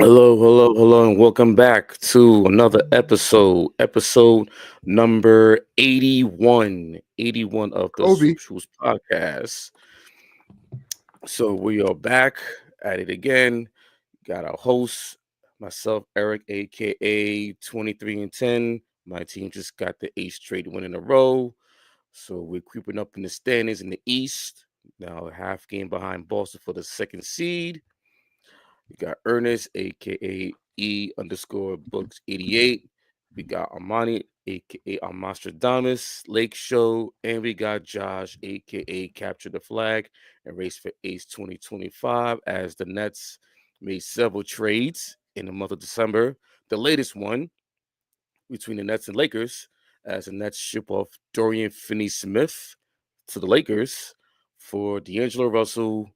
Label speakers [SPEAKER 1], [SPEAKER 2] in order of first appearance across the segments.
[SPEAKER 1] Hello, and welcome back to another episode number 81 of the
[SPEAKER 2] Kobe.
[SPEAKER 1] Soup Shoes podcast. So we are back at it again. Got our host, myself, Eric, aka 23 and 10. My team just got the 8th straight win in a row. So we're creeping up in the standings in the East. Now a half game behind Boston for the second seed. We got Ernest, aka E_Books88. We got Armani, aka Armastradamus, Lake Show, and we got Josh, aka Capture the Flag and Race for Ace 2025, as the Nets made several trades in the month of December. The latest one between the Nets and Lakers, as the Nets ship off Dorian Finney-Smith to the Lakers for D'Angelo Russell,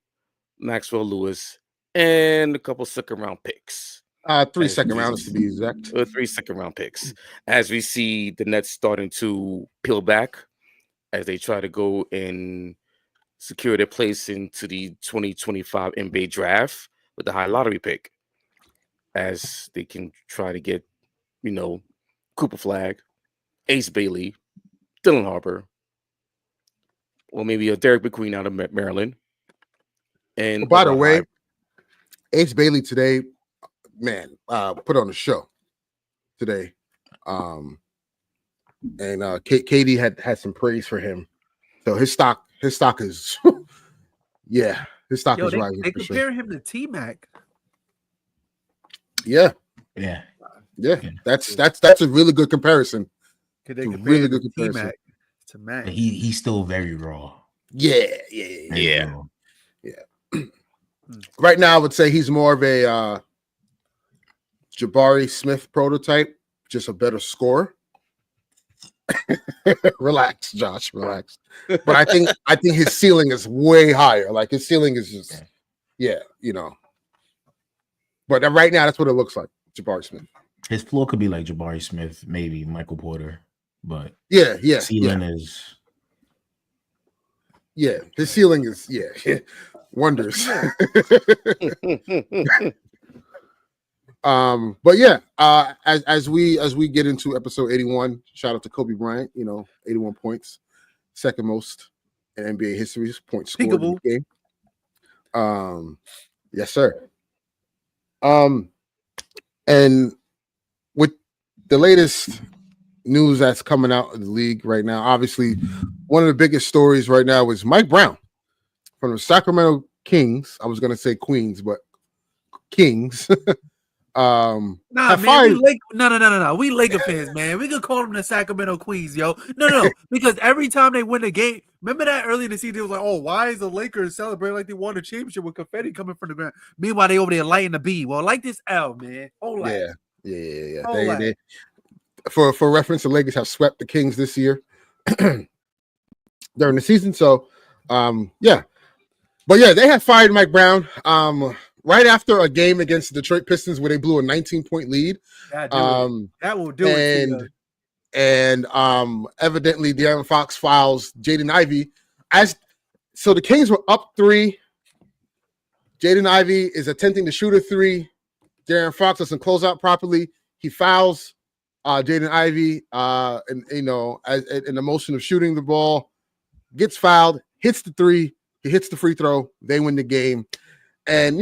[SPEAKER 1] Maxwell Lewis, and a couple second-round picks.
[SPEAKER 2] 3 second rounds to be exact.
[SPEAKER 1] 3 second-round picks. As we see the Nets starting to peel back as they try to go and secure their place into the 2025 NBA draft with the high lottery pick, as they can try to get, Cooper Flag, Ace Bailey, Dylan Harper, or maybe a Derek McQueen out of Maryland. And
[SPEAKER 2] by the way, Ace Bailey today, man, put on a show today. And Katie had some praise for him. So his stock is yeah, his stock is rising.
[SPEAKER 3] They compare him to T-Mac.
[SPEAKER 2] Yeah. That's a really good comparison.
[SPEAKER 3] Really good comparison to Mac.
[SPEAKER 4] He's still very raw.
[SPEAKER 2] Yeah. Right now, I would say he's more of a Jabari Smith prototype, just a better scorer. Relax, Josh. Relax. But I think his ceiling is way higher. Like his ceiling is just, But right now, that's what it looks like, Jabari Smith.
[SPEAKER 4] His floor could be like Jabari Smith, maybe Michael Porter, but
[SPEAKER 2] ceiling
[SPEAKER 4] is.
[SPEAKER 2] Yeah, his ceiling is wonders. But as we get into episode 81, shout out to Kobe Bryant, 81 points, second most in NBA history, points scored in the game. Yes, sir. And with the latest news that's coming out of the league right now, obviously one of the biggest stories right now is Mike Brown from the Sacramento Kings. I was going to say Queens, but Kings.
[SPEAKER 3] No. We Laker fans, man. We could call them the Sacramento Queens, yo. No. Because every time they win a game, remember that early in the season, it was like, oh, why is the Lakers celebrating like they won a championship with confetti coming from the ground? Meanwhile, they over there lighting the B. Well, like this L, man.
[SPEAKER 2] Yeah. They, for reference, the Lakers have swept the Kings this year during the season. So, But they had fired Mike Brown right after a game against the Detroit Pistons where they blew a 19-point lead.
[SPEAKER 3] That will do it.
[SPEAKER 2] And evidently, De'Aaron Fox fouls Jaden Ivey. So the Kings were up 3. Jaden Ivey is attempting to shoot a 3. De'Aaron Fox doesn't close out properly. He fouls Jaden Ivey, in the motion of shooting the ball, gets fouled, hits the 3. He hits the free throw. They win the game. And,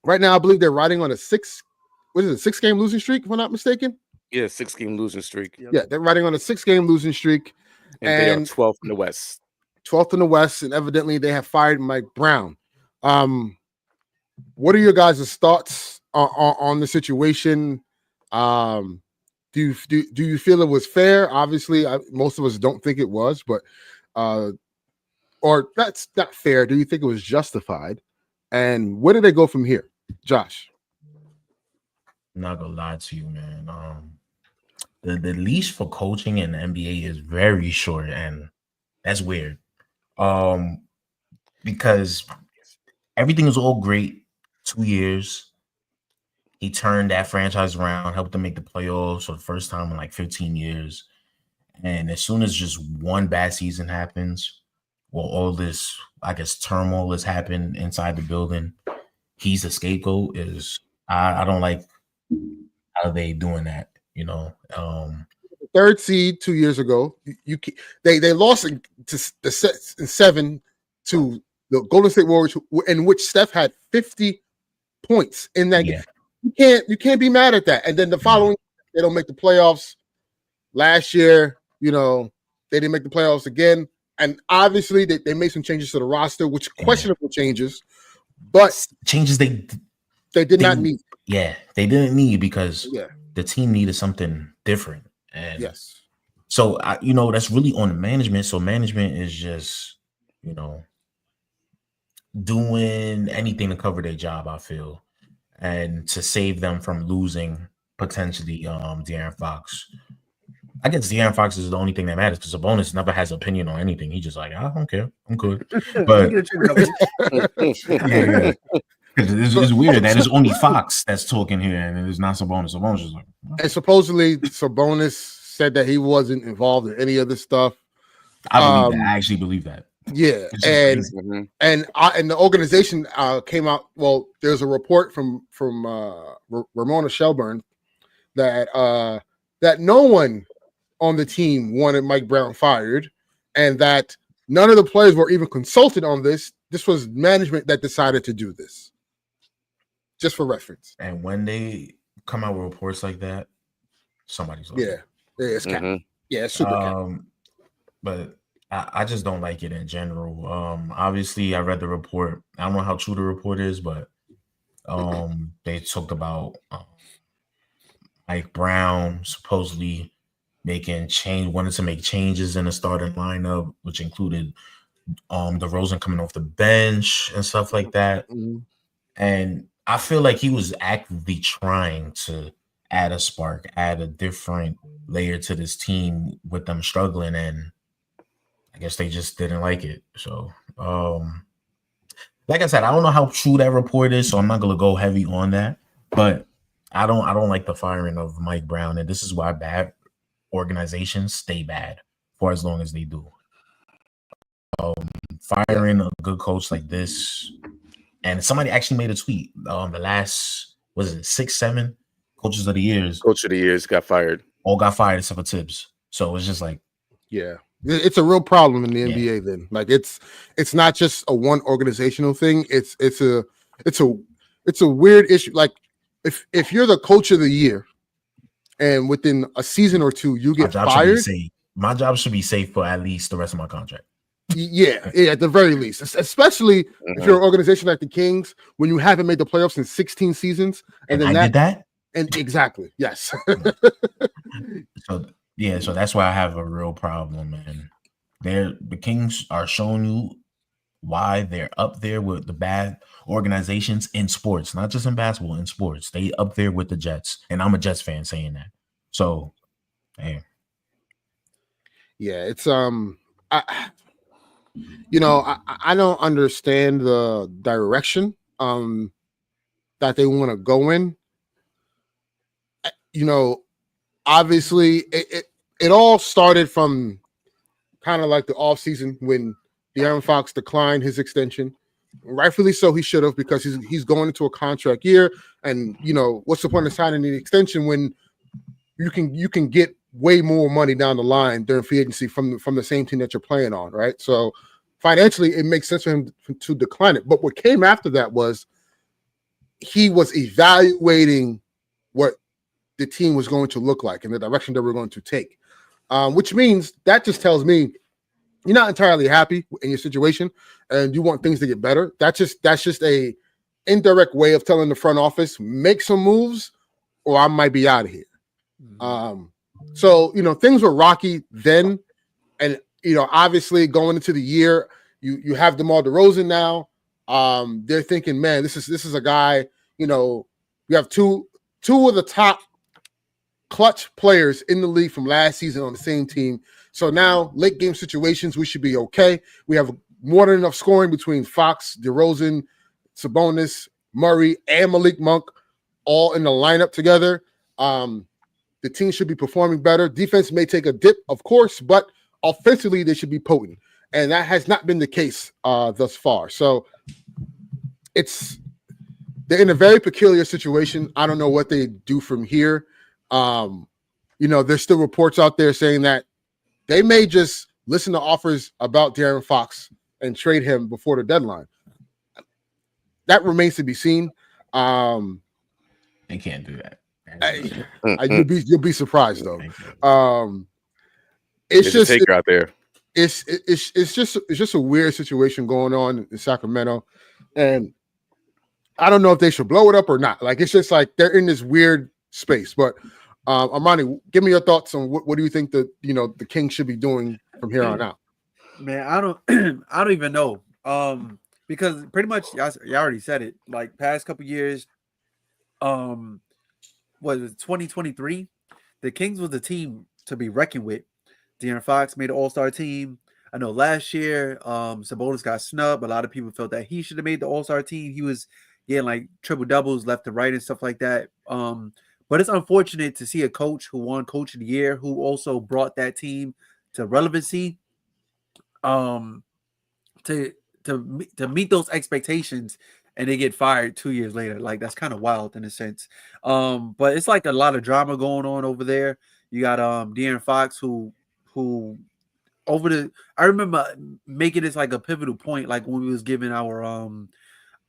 [SPEAKER 2] right now I believe they're riding on a 6-game losing streak, if I'm not mistaken.
[SPEAKER 1] Yeah, 6-game losing streak.
[SPEAKER 2] Yeah, they're riding on a 6-game losing streak.
[SPEAKER 1] And they are 12th in the West.
[SPEAKER 2] 12th in the West, and evidently they have fired Mike Brown. What are your guys' thoughts on the situation? Do you feel it was fair? Obviously, most of us don't think it was, but or that's not fair. Do you think it was justified? And where do they go from here, Josh?
[SPEAKER 4] I'm not gonna lie to you, man. The leash for coaching in the NBA is very short, and that's weird. Because everything is all great. 2 years, he turned that franchise around, helped them make the playoffs for the first time in like 15 years. And as soon as just one bad season happens, well, all this, I guess, turmoil has happened inside the building. He's the scapegoat. I don't like how they doing that, you know.
[SPEAKER 2] Third seed 2 years ago. They lost in 7 to the Golden State Warriors, in which Steph had 50 points in that game. You can't be mad at that. And then the following, they don't make the playoffs. Last year, they didn't make the playoffs again. And obviously, they made some changes to the roster, which questionable changes, but
[SPEAKER 4] changes they
[SPEAKER 2] did not need.
[SPEAKER 4] Yeah, they didn't need because the team needed something different. And so that's really on the management. So management is just, doing anything to cover their job, I feel, and to save them from losing potentially De'Aaron Fox. I guess De'Aaron Fox is the only thing that matters because Sabonis never has an opinion on anything. He's just like, I don't care, I'm good. But it's weird that it's only Fox that's talking here, and it's not Sabonis. Sabonis is like,
[SPEAKER 2] and supposedly Sabonis said that he wasn't involved in any of this stuff.
[SPEAKER 4] I believe that. I actually believe that.
[SPEAKER 2] Yeah, and the organization came out. Well, there's a report from Ramona Shelburne that no one on the team wanted Mike Brown fired, and that none of the players were even consulted on this. This was management that decided to do this, just for reference.
[SPEAKER 4] And when they come out with reports like that, somebody's like,
[SPEAKER 2] it's cap. Yeah, it's super cap.
[SPEAKER 4] But I just don't like it in general. Obviously, I read the report. I don't know how true the report is, but they talked about Mike Brown supposedly wanted to make changes in the starting lineup, which included DeRozan coming off the bench and stuff like that. And I feel like he was actively trying to add a spark, add a different layer to this team with them struggling, and I guess they just didn't like it. So, like I said, I don't know how true that report is, so I'm not gonna go heavy on that. But I don't like the firing of Mike Brown, and this is why bad organizations stay bad for as long as they do. Firing a good coach like this, and somebody actually made a tweet. The last 6-7 coaches of the years
[SPEAKER 1] got fired.
[SPEAKER 4] All got fired except for Tibbs. So it's just like,
[SPEAKER 2] it's a real problem in the NBA. Then, like, it's not just a one organizational thing. It's a weird issue. Like, if you're the coach of the year, and within a season or two you get fired,
[SPEAKER 4] my job should be safe for at least the rest of my contract.
[SPEAKER 2] Yeah, at the very least, especially if you're an organization like the Kings, when you haven't made the playoffs in 16 seasons, and then
[SPEAKER 4] did that,
[SPEAKER 2] and exactly, yes.
[SPEAKER 4] So that's why I have a real problem, man. The Kings are showing you why they're up there with the bad organizations in sports, not just in basketball, in sports. They up there with the Jets, and I'm a Jets fan saying that. So, damn.
[SPEAKER 2] Yeah, it's I don't understand the direction that they want to go in. Obviously it all started from kind of like the offseason when De'Aaron Fox declined his extension. Rightfully so, he should have, because he's going into a contract year, and what's the point of signing the extension when you can get way more money down the line during free agency from the same team that you're playing on, right? So financially, it makes sense for him to decline it. But what came after that was he was evaluating what the team was going to look like and the direction that we're going to take, which means that just tells me you're not entirely happy in your situation and you want things to get better. That's just a indirect way of telling the front office, make some moves or I might be out of here. So things were rocky then, and obviously going into the year, you have DeMar DeRozan now. they're thinking, man, this is a guy. You know, we have two of the top clutch players in the league from last season on the same team. So now late game situations, we should be okay. We have more than enough scoring between Fox, DeRozan, Sabonis, Murray, and Malik Monk all in the lineup together. The team should be performing better. Defense may take a dip, of course, but offensively they should be potent. And that has not been the case thus far. So they're in a very peculiar situation. I don't know what they do from here. You know, there's still reports out there saying that they may just listen to offers about De'Aaron Fox and trade him before the deadline. That remains to be seen.
[SPEAKER 4] They can't do that.
[SPEAKER 2] You'll be surprised though.
[SPEAKER 1] It's just a taker out there.
[SPEAKER 2] It's just a weird situation going on in Sacramento, and I don't know if they should blow it up or not. Like, it's just like they're in this weird space. But Armani, give me your thoughts on what do you think the Kings should be doing from here on out?
[SPEAKER 3] Man, I don't even know. Because pretty much y'all already said it. Like, past couple years, what was it, 2023? The Kings was the team to be reckoned with. De'Aaron Fox made an All-Star team. I know last year, Sabonis got snubbed. A lot of people felt that he should have made the All-Star team. He was getting like triple doubles left to right and stuff like that. But it's unfortunate to see a coach who won Coach of the Year, who also brought that team to relevancy, to meet those expectations, and they get fired 2 years later. Like, that's kind of wild in a sense. But it's like a lot of drama going on over there. You got De'Aaron Fox who I remember making this like a pivotal point, like when we was giving our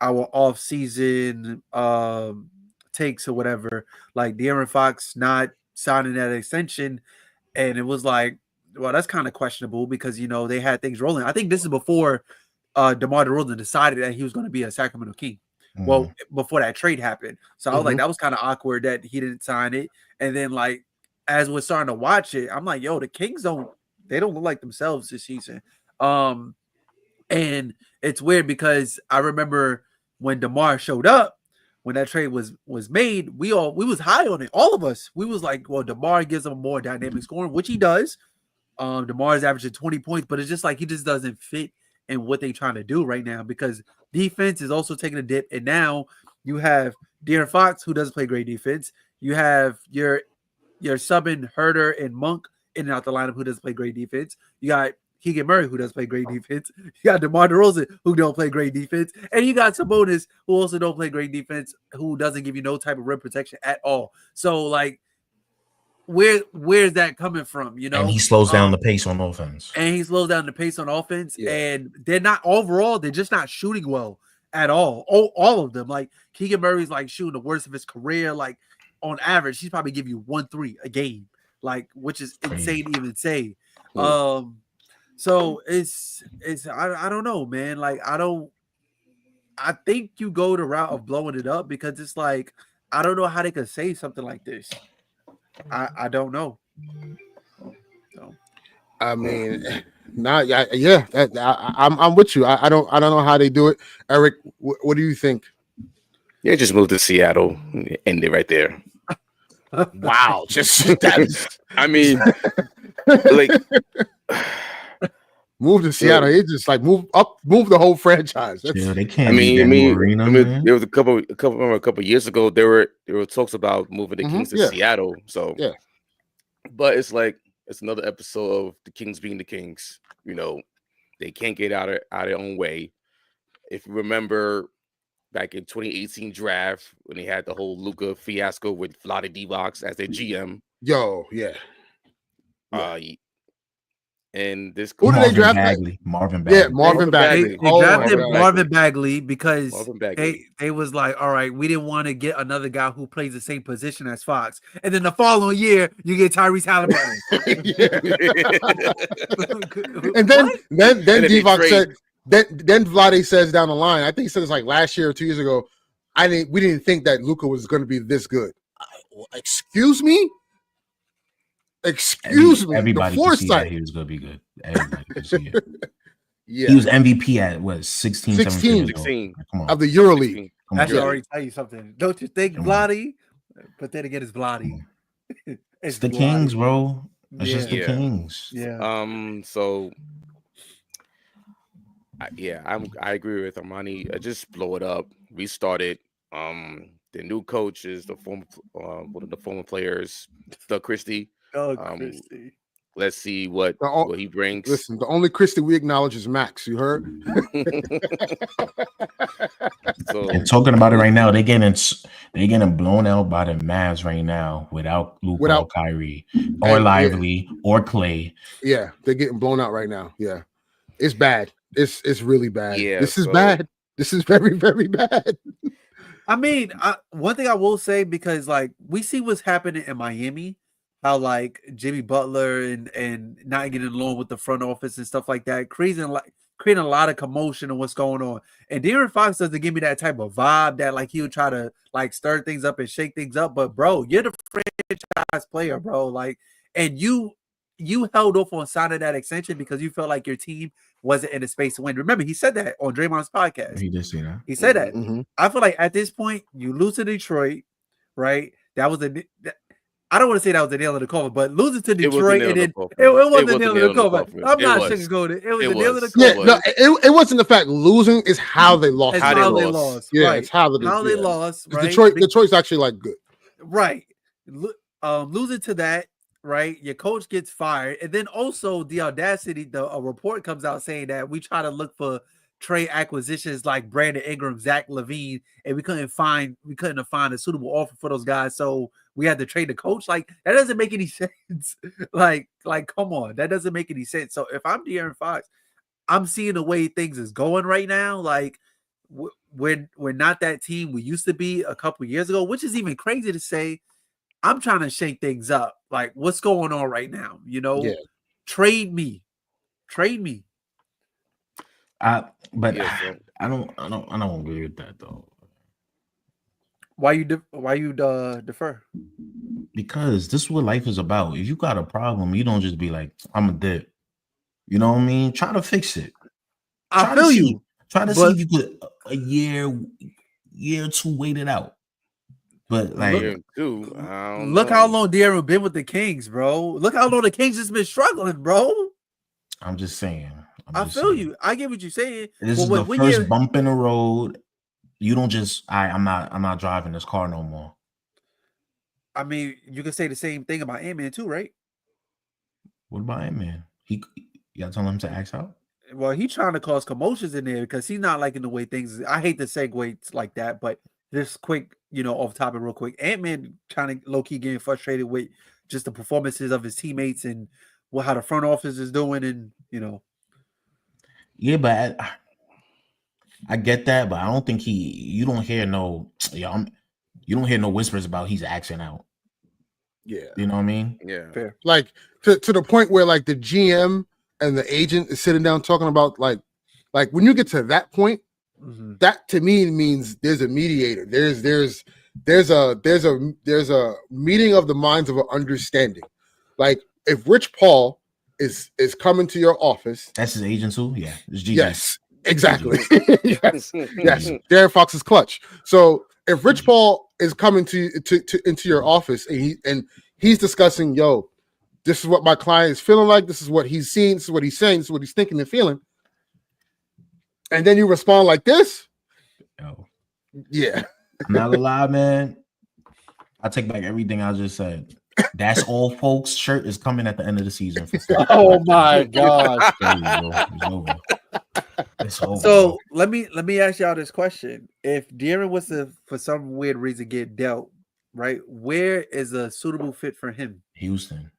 [SPEAKER 3] off-season takes or whatever, like De'Aaron Fox not signing that extension, and it was like, well, that's kind of questionable because, you know, they had things rolling. I think this is before DeMar DeRozan decided that he was going to be a Sacramento King. Mm-hmm. Well, before that trade happened. So I was like, that was kind of awkward that he didn't sign it. And then, like, as we're starting to watch it, I'm like, yo, the Kings don't look like themselves this season. And it's weird because I remember when DeMar showed up, when that trade was made, we was high on it. All of us. We was like, well, DeMar gives them more dynamic scoring, which he does. DeMar is averaging 20 points, but it's just like he just doesn't fit in what they're trying to do right now because defense is also taking a dip. And now you have De'Aaron Fox, who doesn't play great defense. You have your subbing Herder and Monk in and out the lineup, who doesn't play great defense. You got Keegan Murray, who doesn't play great defense. You got DeMar DeRozan, who don't play great defense. And you got Sabonis, who also don't play great defense, who doesn't give you no type of rim protection at all. So, like, where's that coming from? You know,
[SPEAKER 4] and he slows down the pace on offense.
[SPEAKER 3] Yeah. And they're just not shooting well at all. All of them. Like, Keegan Murray's like shooting the worst of his career. Like, on average, he's probably give you 1-3 a game, like, which is insane to even say. So it's I don't know, man. Like, I think you go the route of blowing it up because it's like, I don't know how they could say something like this. I don't know. So,
[SPEAKER 2] I mean, I'm with you. I don't know how they do it. Eric, what do you think?
[SPEAKER 1] Yeah, just move to Seattle and end it right there.
[SPEAKER 2] Wow, just that.
[SPEAKER 1] I mean, like,
[SPEAKER 2] move to Seattle. It's just like move the whole franchise.
[SPEAKER 4] They can't.
[SPEAKER 1] I mean, there was a couple years ago. There were talks about moving the Kings to Seattle. So
[SPEAKER 2] yeah,
[SPEAKER 1] but it's like it's another episode of the Kings being the Kings. You know, they can't get out of their own way. If you remember back in 2018 draft when they had the whole Luka fiasco with Vlade Divac as their GM.
[SPEAKER 2] Yo, yeah.
[SPEAKER 1] And this
[SPEAKER 2] who did they draft?
[SPEAKER 4] Marvin Bagley.
[SPEAKER 2] Yeah, Marvin Bagley.
[SPEAKER 3] They drafted Marvin Bagley because
[SPEAKER 1] Marvin Bagley.
[SPEAKER 3] They was like, all right, we didn't want to get another guy who plays the same position as Fox. And then the following year, you get Tyrese Halliburton.
[SPEAKER 2] And then Divac said. Then Vlade says down the line, I think he said it's like last year or 2 years ago, we didn't think that Luka was going to be this good. Excuse me? Excuse me.
[SPEAKER 4] Everybody could see that he was going to be good. Everybody could see it.
[SPEAKER 2] Yeah.
[SPEAKER 4] He was MVP at what 16, 17
[SPEAKER 1] 16
[SPEAKER 4] Come on.
[SPEAKER 2] of the EuroLeague.
[SPEAKER 3] That should
[SPEAKER 2] Yeah.
[SPEAKER 3] already tell you something. Don't you think, Vladi? But then again, it's Vladi.
[SPEAKER 4] It's the Kings, bro. It's just the
[SPEAKER 1] Yeah.
[SPEAKER 4] Kings.
[SPEAKER 3] Yeah.
[SPEAKER 1] So I agree with Armani. Just blow it up, restart it. The new coach is the former one of the former players, Doug Christie.
[SPEAKER 3] Christie.
[SPEAKER 1] Let's see what he brings.
[SPEAKER 2] Listen, the only Christie we acknowledge is Max. You heard?
[SPEAKER 1] So,
[SPEAKER 4] and talking about it right now, they're getting blown out by the Mavs right now without Luka or Kyrie or Lively or Clay.
[SPEAKER 2] Yeah, they're getting blown out right now. Yeah, it's bad. It's really bad.
[SPEAKER 1] Yeah,
[SPEAKER 2] this is bad. This is very, very bad.
[SPEAKER 3] I mean, one thing I will say, because like we see what's happening in Miami, how like Jimmy Butler and not getting along with the front office and stuff like that, creating a lot of commotion and what's going on. And De'Aaron Fox doesn't give me that type of vibe that like he'll try to like stir things up and shake things up. But bro, you're the franchise player, bro. Like, and you held off on signing that extension because you felt like your team wasn't in a space to win. Remember, he said that on Draymond's podcast.
[SPEAKER 4] He did say that.
[SPEAKER 3] He said that. I feel like at this point, you lose to Detroit, right? That was I don't want to say that was the nail in the coffin, but losing to Detroit, it wasn't the nail in the coffin. I'm not sugarcoating it. It was the nail in the coffin.
[SPEAKER 2] Yeah, no, it wasn't the fact losing; is how they lost.
[SPEAKER 3] It's how they lost.
[SPEAKER 2] Yeah,
[SPEAKER 3] right.
[SPEAKER 2] It's how
[SPEAKER 3] they lost. Right?
[SPEAKER 2] Detroit's actually like good.
[SPEAKER 3] Right. Losing to that. Right, your coach gets fired, and then also the audacity. A report comes out saying that we try to look for trade acquisitions like Brandon Ingram, Zach LaVine, and we couldn't find a suitable offer for those guys, so we had to trade the coach. Like that doesn't make any sense. like come on, that doesn't make any sense. So if I'm De'Aaron Fox, I'm seeing the way things is going right now. Like we're not that team we used to be a couple years ago, which is even crazy to say. I'm trying to shake things up. Like, what's going on right now? You know, trade me.
[SPEAKER 4] I don't agree with that though.
[SPEAKER 3] Why you defer?
[SPEAKER 4] Because this is what life is about. If you got a problem, you don't just be like, I'm a dip. You know what I mean? Try to fix it.
[SPEAKER 3] I feel you.
[SPEAKER 4] Try to see if you could a year or two wait it out. But like,
[SPEAKER 3] look how long De'Aaron been with the Kings, bro. Look how long the Kings has been struggling, bro.
[SPEAKER 4] I'm just saying.
[SPEAKER 3] I feel you. I get what you're saying.
[SPEAKER 4] This is the first bump in the road. You don't just, I'm not driving this car no more.
[SPEAKER 3] I mean, you can say the same thing about Ant-Man too, right?
[SPEAKER 4] What about Ant-Man? Y'all telling him to act out?
[SPEAKER 3] Well, he's trying to cause commotions in there because he's not liking the way things. I hate to segue like that, but this quick, off topic real quick. Ant-Man trying to low-key getting frustrated with just the performances of his teammates and how the front office is doing, and
[SPEAKER 4] Yeah, but I get that, but I don't think you don't hear no whispers about he's acting out.
[SPEAKER 2] Yeah.
[SPEAKER 4] You know what I mean?
[SPEAKER 1] Yeah.
[SPEAKER 2] Fair. Like to the point where like the GM and the agent is sitting down talking about like when you get to that point, that to me means there's a mediator. There's a meeting of the minds of an understanding. Like if Rich Paul is coming to your office,
[SPEAKER 4] that's his agent too. Yeah, it's GG.
[SPEAKER 2] Yes, exactly. yes. De'Aaron Fox is clutch. So if Rich Paul is coming to into your office and he's discussing, this is what my client is feeling like. This is what he's seeing. This is what he's saying. This is what he's thinking and feeling. And then you respond like this. Yeah.
[SPEAKER 4] I'm not gonna lie, man. I take back everything I just said. That's all, folks. Shirt is coming at the end of the season.
[SPEAKER 3] Oh my god!
[SPEAKER 4] It's over. It's over.
[SPEAKER 3] So let me ask y'all this question: if De'Aaron was to, for some weird reason, get dealt, right, where is a suitable fit for him?
[SPEAKER 4] Houston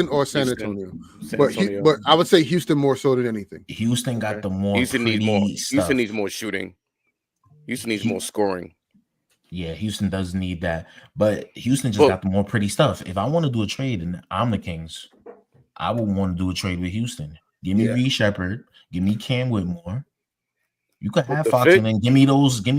[SPEAKER 2] or San Antonio. But I would say Houston more so than anything.
[SPEAKER 4] Houston got the more.
[SPEAKER 1] Houston needs more shooting. Houston needs more scoring.
[SPEAKER 4] Yeah, Houston does need that, but Houston just got the more pretty stuff. If I want to do a trade and I'm the Kings, I would want to do a trade with Houston. Give me Reed Shepherd, give me Cam Whitmore. You could have Fox and then give me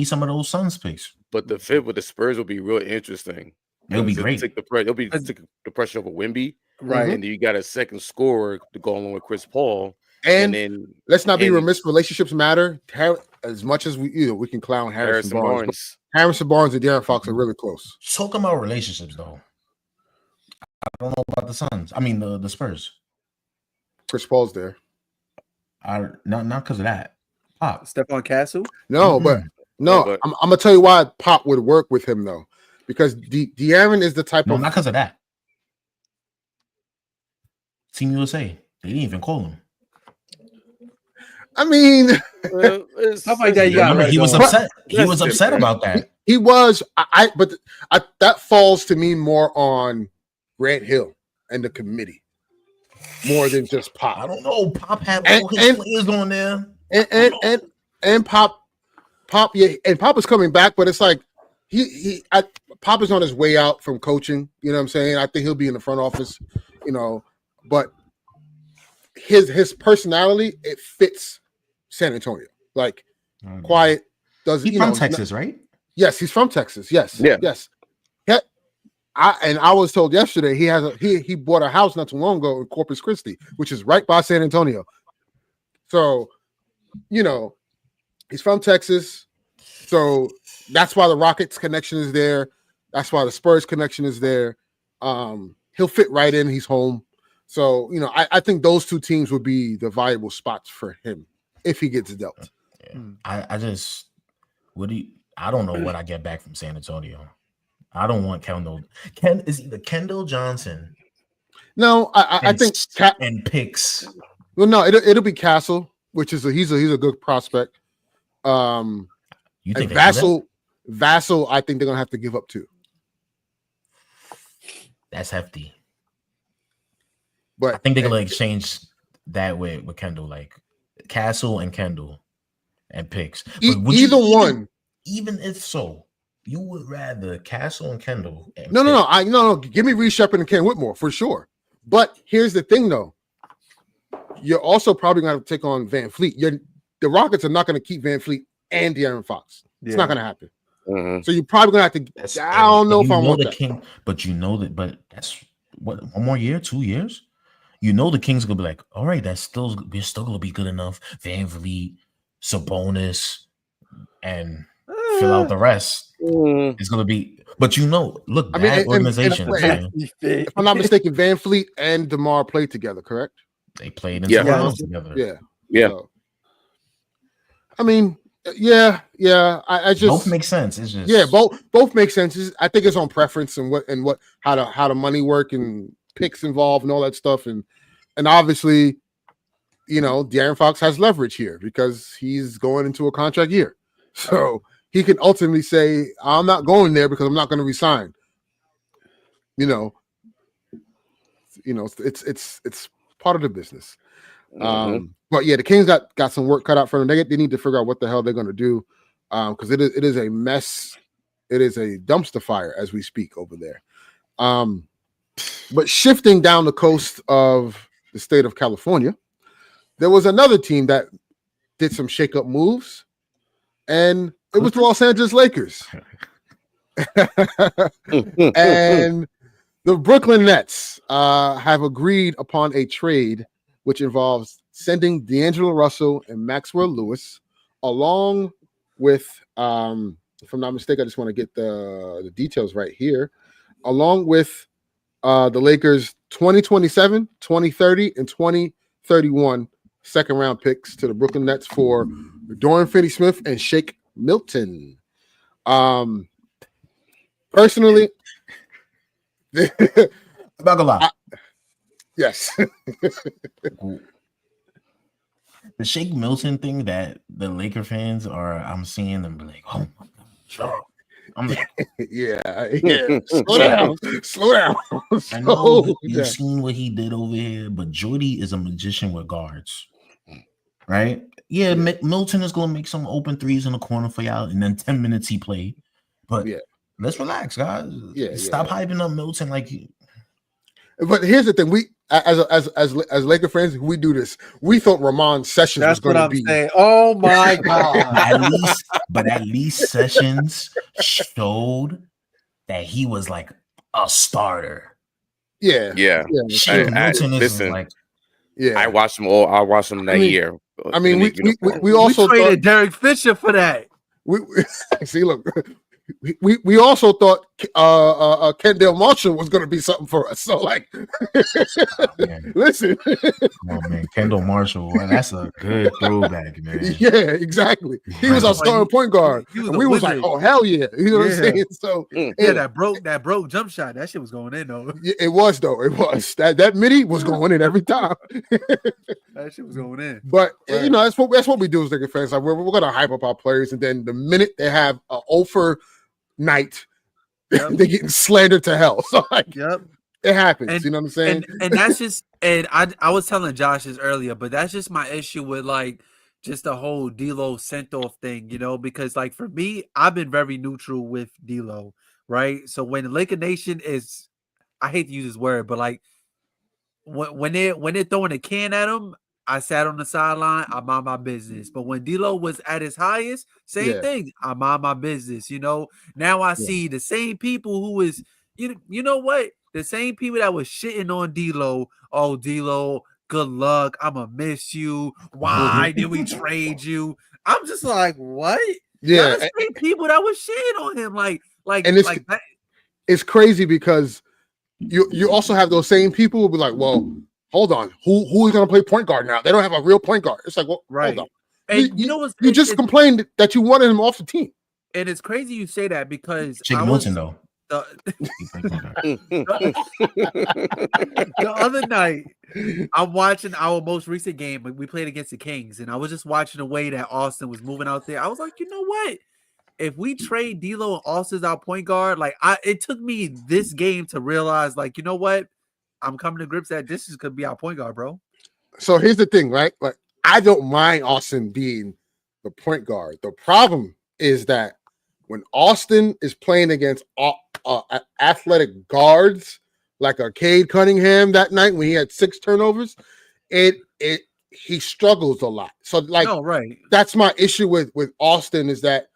[SPEAKER 4] some of those Suns picks.
[SPEAKER 1] But the fit with the Spurs will be real interesting.
[SPEAKER 4] It'll be great.
[SPEAKER 1] Take the pressure off of Wemby,
[SPEAKER 3] right?
[SPEAKER 1] And you got a second scorer to go along with Chris Paul.
[SPEAKER 2] And
[SPEAKER 1] then
[SPEAKER 2] let's not be remiss. Relationships matter. As much as we can clown Harrison Barnes. Harrison Barnes and De'Aaron Fox are really close.
[SPEAKER 4] Talking about relationships, though. I don't know about the Suns. I mean, the Spurs.
[SPEAKER 2] Chris Paul's there.
[SPEAKER 4] Not because of that. Pop.
[SPEAKER 3] Stephon Castle?
[SPEAKER 2] No, but I'm gonna tell you why Pop would work with him though, because De'Aaron is the type of
[SPEAKER 4] not because of that. Team USA, they didn't even call him.
[SPEAKER 2] I mean,
[SPEAKER 3] stuff like that.
[SPEAKER 4] Remember, he was upset. He was upset about that.
[SPEAKER 2] He was. But that falls to me more on Grant Hill and the committee, more than just Pop.
[SPEAKER 4] I don't know. Pop had all his players on there,
[SPEAKER 2] and Pop, yeah, and Pop is coming back, but it's like Pop is on his way out from coaching. You know what I'm saying? I think he'll be in the front office. You know, but his personality, it fits San Antonio. Like quiet,
[SPEAKER 4] he's from Texas, right?
[SPEAKER 2] Yes, he's from Texas. Yes, yes. I was told yesterday he bought a house not too long ago in Corpus Christi, which is right by San Antonio. So, you know, he's from Texas. So that's why the Rockets connection is there. That's why the Spurs connection is there. He'll fit right in. He's home. So, you know, I think those two teams would be the viable spots for him if he gets dealt.
[SPEAKER 4] Yeah. I don't know what I get back from San Antonio. I don't want Kendall. Is either Kendall Johnson.
[SPEAKER 2] No, I think
[SPEAKER 4] and picks.
[SPEAKER 2] Well, no, it'll be Castle, which is he's a good prospect.
[SPEAKER 4] You think
[SPEAKER 2] Vassell? I think they're gonna have to give up too.
[SPEAKER 4] That's hefty.
[SPEAKER 2] But
[SPEAKER 4] I think they're gonna exchange that with Kendall, like Castle and Kendall and picks.
[SPEAKER 2] Either one.
[SPEAKER 4] Even if so, you would rather Castle and Kendall. And
[SPEAKER 2] no. Give me Reece Shepard and Ken Whitmore for sure. But here's the thing, though. You're also probably going to take on Van Fleet. The Rockets are not going to keep Van Fleet and De'Aaron Fox. It's not going to happen.
[SPEAKER 1] Mm-hmm.
[SPEAKER 2] So you're probably going to have to. I don't know if I want that.
[SPEAKER 4] But you know that. But that's what, 1 more year, 2 years. You know the Kings are going to be like, all right, we're still going to be good enough. Van Vliet, Sabonis, and fill out the rest. It's going to be. But you know, look, organization.
[SPEAKER 2] If I'm not mistaken, Van Fleet and DeMar played together, correct?
[SPEAKER 4] They played in together.
[SPEAKER 1] Yeah.
[SPEAKER 2] So, I mean, yeah. I just
[SPEAKER 4] both make sense. It's just
[SPEAKER 2] both make sense. I think it's on preference and how the money work and picks involved and all that stuff, and obviously, you know, De'Aaron Fox has leverage here because he's going into a contract year, so he can ultimately say, "I'm not going there because I'm not going to resign." You know, it's part of the business.
[SPEAKER 1] Mm-hmm.
[SPEAKER 2] But yeah, the Kings got some work cut out for them. They need to figure out what the hell they're going to do, because it is a mess. It is a dumpster fire as we speak over there. But shifting down the coast of the state of California, there was another team that did some shake-up moves, and it was the Los Angeles Lakers. And the Brooklyn Nets have agreed upon a trade which involves sending D'Angelo Russell and Maxwell Lewis, along with, if I'm not mistaken, I just want to get the details right here, along with the Lakers' 2027, 2030, and 2031 second-round picks to the Brooklyn Nets for Dorian Finney-Smith and Shake Milton. Personally,
[SPEAKER 4] I'm not gonna lie.
[SPEAKER 2] Yes.
[SPEAKER 4] The Shake Milton thing that the Laker fans I'm seeing them be like, oh my God. I'm like,
[SPEAKER 2] yeah. Slow down.
[SPEAKER 4] I know you've seen what he did over here, but Jordy is a magician with guards, right? Yeah. Milton is gonna make some open threes in the corner for y'all, and then 10 minutes he played. But let's relax, guys. Stop hyping up Milton like you.
[SPEAKER 2] But here's the thing: we, as Laker fans, we do this. We thought Ramon Sessions was going to be.
[SPEAKER 3] Saying. Oh my God!
[SPEAKER 4] at least Sessions showed that he was like a starter.
[SPEAKER 2] Yeah.
[SPEAKER 4] Milton is like
[SPEAKER 2] Yeah,
[SPEAKER 1] I watched them all. I watched them that year.
[SPEAKER 2] I mean, we also
[SPEAKER 3] traded Derek Fisher for that.
[SPEAKER 2] We see. Look, we also thought Kendall Marshall was going to be something for us. So, like, listen,
[SPEAKER 4] oh man, Kendall Marshall, that's a good throwback, man.
[SPEAKER 2] Yeah, exactly. He was our starting point guard, and we was like, "Oh hell yeah!" You know what I'm saying? So,
[SPEAKER 3] that broke jump shot. That shit was going in though.
[SPEAKER 2] It was though. It was that midi was going in every time.
[SPEAKER 3] That shit was going in.
[SPEAKER 2] But you know, that's what we do as Lakers fans. Like, we're gonna hype up our players, and then the minute they have an offer night, they're getting slandered to hell. So like, it happens. You know what I'm saying?
[SPEAKER 3] And that's just, and I was telling Josh this earlier, but that's just my issue with like just the whole D'Lo sent off thing, you know, because like for me, I've been very neutral with D'Lo, right? So when the Laker Nation is, I hate to use this word, but like when they're throwing a can at him, I sat on the sideline, I mind my business. But when D'Lo was at his highest, same thing, I mind my business. You know, now I see the same people who is, you know what? The same people that was shitting on D'Lo. Oh, D'Lo, good luck. I'ma miss you. Why did we trade you? I'm just like, what?
[SPEAKER 2] Yeah,
[SPEAKER 3] the same people that was shitting on him, like,
[SPEAKER 2] and it's crazy because you also have those same people who be like, well, hold on, who is going to play point guard now? They don't have a real point guard. It's like, well, hold on.
[SPEAKER 3] And you know what?
[SPEAKER 2] You just complained that you wanted him off the team.
[SPEAKER 3] And it's crazy you say that because
[SPEAKER 4] Jake Milton, though.
[SPEAKER 3] The other night, I'm watching our most recent game. We played against the Kings, and I was just watching the way that Austin was moving out there. I was like, you know what? If we trade D'Lo and Austin's our point guard, like it took me this game to realize, like, you know what? I'm coming to grips that this could be our point guard, bro.
[SPEAKER 2] So here's the thing, right? Like, I don't mind Austin being the point guard. The problem is that when Austin is playing against athletic guards like Cade Cunningham that night when he had 6 turnovers, he struggles a lot. So like, that's my issue with Austin is that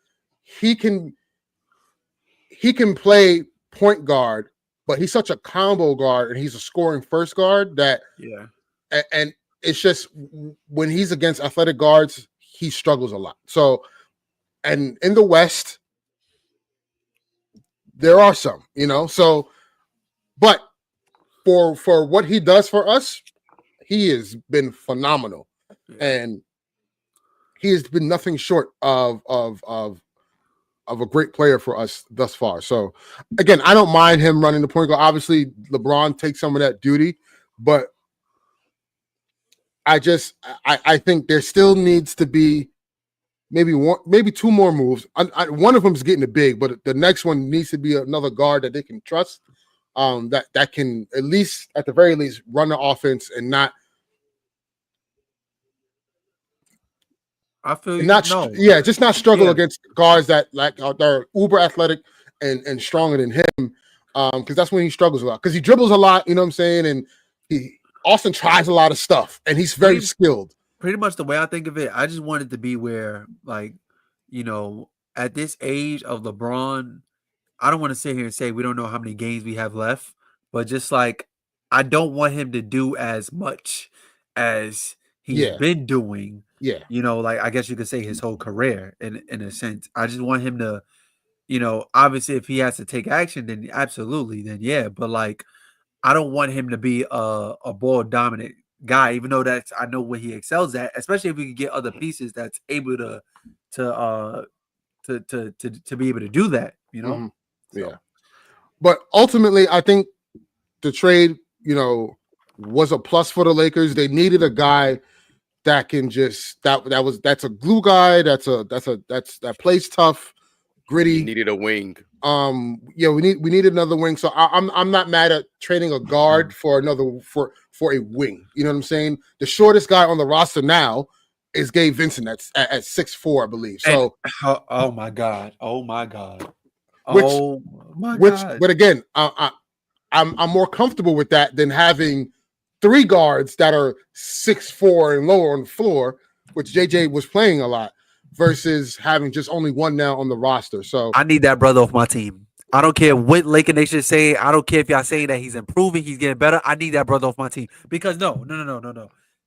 [SPEAKER 2] he can play point guard, but he's such a combo guard and he's a scoring first guard that and it's just when he's against athletic guards, he struggles a lot. So, and in the West, there are some, you know. So, but for what he does for us, he has been phenomenal, and he has been nothing short of a great player for us thus far. So, again, I don't mind him running the point guard. Obviously, LeBron takes some of that duty, but I think there still needs to be maybe 2 more moves. One of them is getting it big, but the next one needs to be another guard that they can trust, that can at least, at the very least, run the offense and not.
[SPEAKER 3] I feel
[SPEAKER 2] just not struggle against guards that like are uber athletic and stronger than him, because that's when he struggles a lot. Because he dribbles a lot, you know what I'm saying, and Austin tries a lot of stuff, and he's very skilled.
[SPEAKER 3] Pretty much the way I think of it, I just want it to be where, like, you know, at this age of LeBron, I don't want to sit here and say we don't know how many games we have left, but just like, I don't want him to do as much as he's been doing.
[SPEAKER 2] Yeah.
[SPEAKER 3] You know, like, I guess you could say his whole career in a sense. I just want him to, you know, obviously if he has to take action, then absolutely, then yeah. But like, I don't want him to be a ball dominant guy, even though I know what he excels at, especially if we can get other pieces that's able to be able to do that, you know?
[SPEAKER 2] Mm-hmm. Yeah. But ultimately, I think the trade, you know, was a plus for the Lakers. They needed a guy that can just that's a glue guy, that plays tough, gritty.
[SPEAKER 1] You needed a wing.
[SPEAKER 2] We need another wing. So I'm not mad at trading a guard for a wing. You know what I'm saying? The shortest guy on the roster now is Gabe Vincent at 6'4", I believe. So
[SPEAKER 3] oh my god.
[SPEAKER 2] But again, I'm more comfortable with that than having 3 guards that are 6'4" and lower on the floor, which JJ was playing a lot, versus having just only one now on the roster. So
[SPEAKER 3] I need that brother off my team. I don't care what Laker Nation say. I don't care if y'all saying that he's improving, he's getting better. I need that brother off my team because no.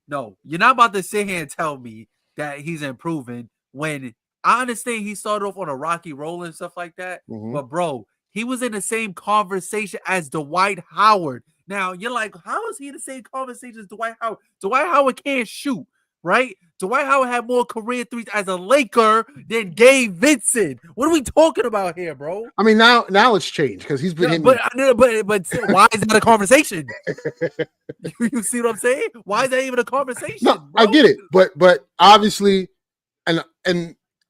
[SPEAKER 3] No, you're not about to sit here and tell me that he's improving when I understand he started off on a rocky roll and stuff like that.
[SPEAKER 2] Mhm.
[SPEAKER 3] But bro, he was in the same conversation as Dwight Howard. Now you're like, how is he in the same conversation as Dwight Howard? Dwight Howard can't shoot, right? Dwight Howard had more career threes as a Laker than Gabe Vincent. What are we talking about here, bro?
[SPEAKER 2] I mean, now it's changed because he's been hitting.
[SPEAKER 3] But why is that a conversation? You see what I'm saying? Why is that even a conversation?
[SPEAKER 2] No,
[SPEAKER 3] bro?
[SPEAKER 2] I get it, but obviously, and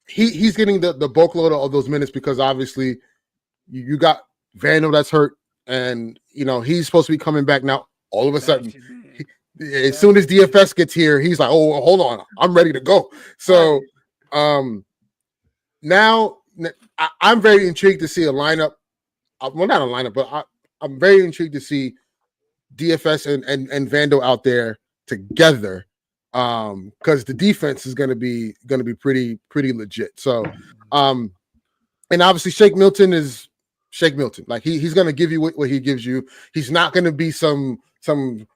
[SPEAKER 2] he's getting the bulk load of those minutes because obviously you got Vandal that's hurt, and he's supposed to be coming back now. All of a sudden, as soon as DFS gets here, he's like, "Oh, hold on, I'm ready to go." So, now I'm very intrigued to see a lineup. Well, not a lineup, but I'm very intrigued to see DFS and Vandal out there together, because the defense is going to be pretty legit. So, and obviously Shake Milton is Shake Milton. Like he's going to give you what he gives you. He's not going to be some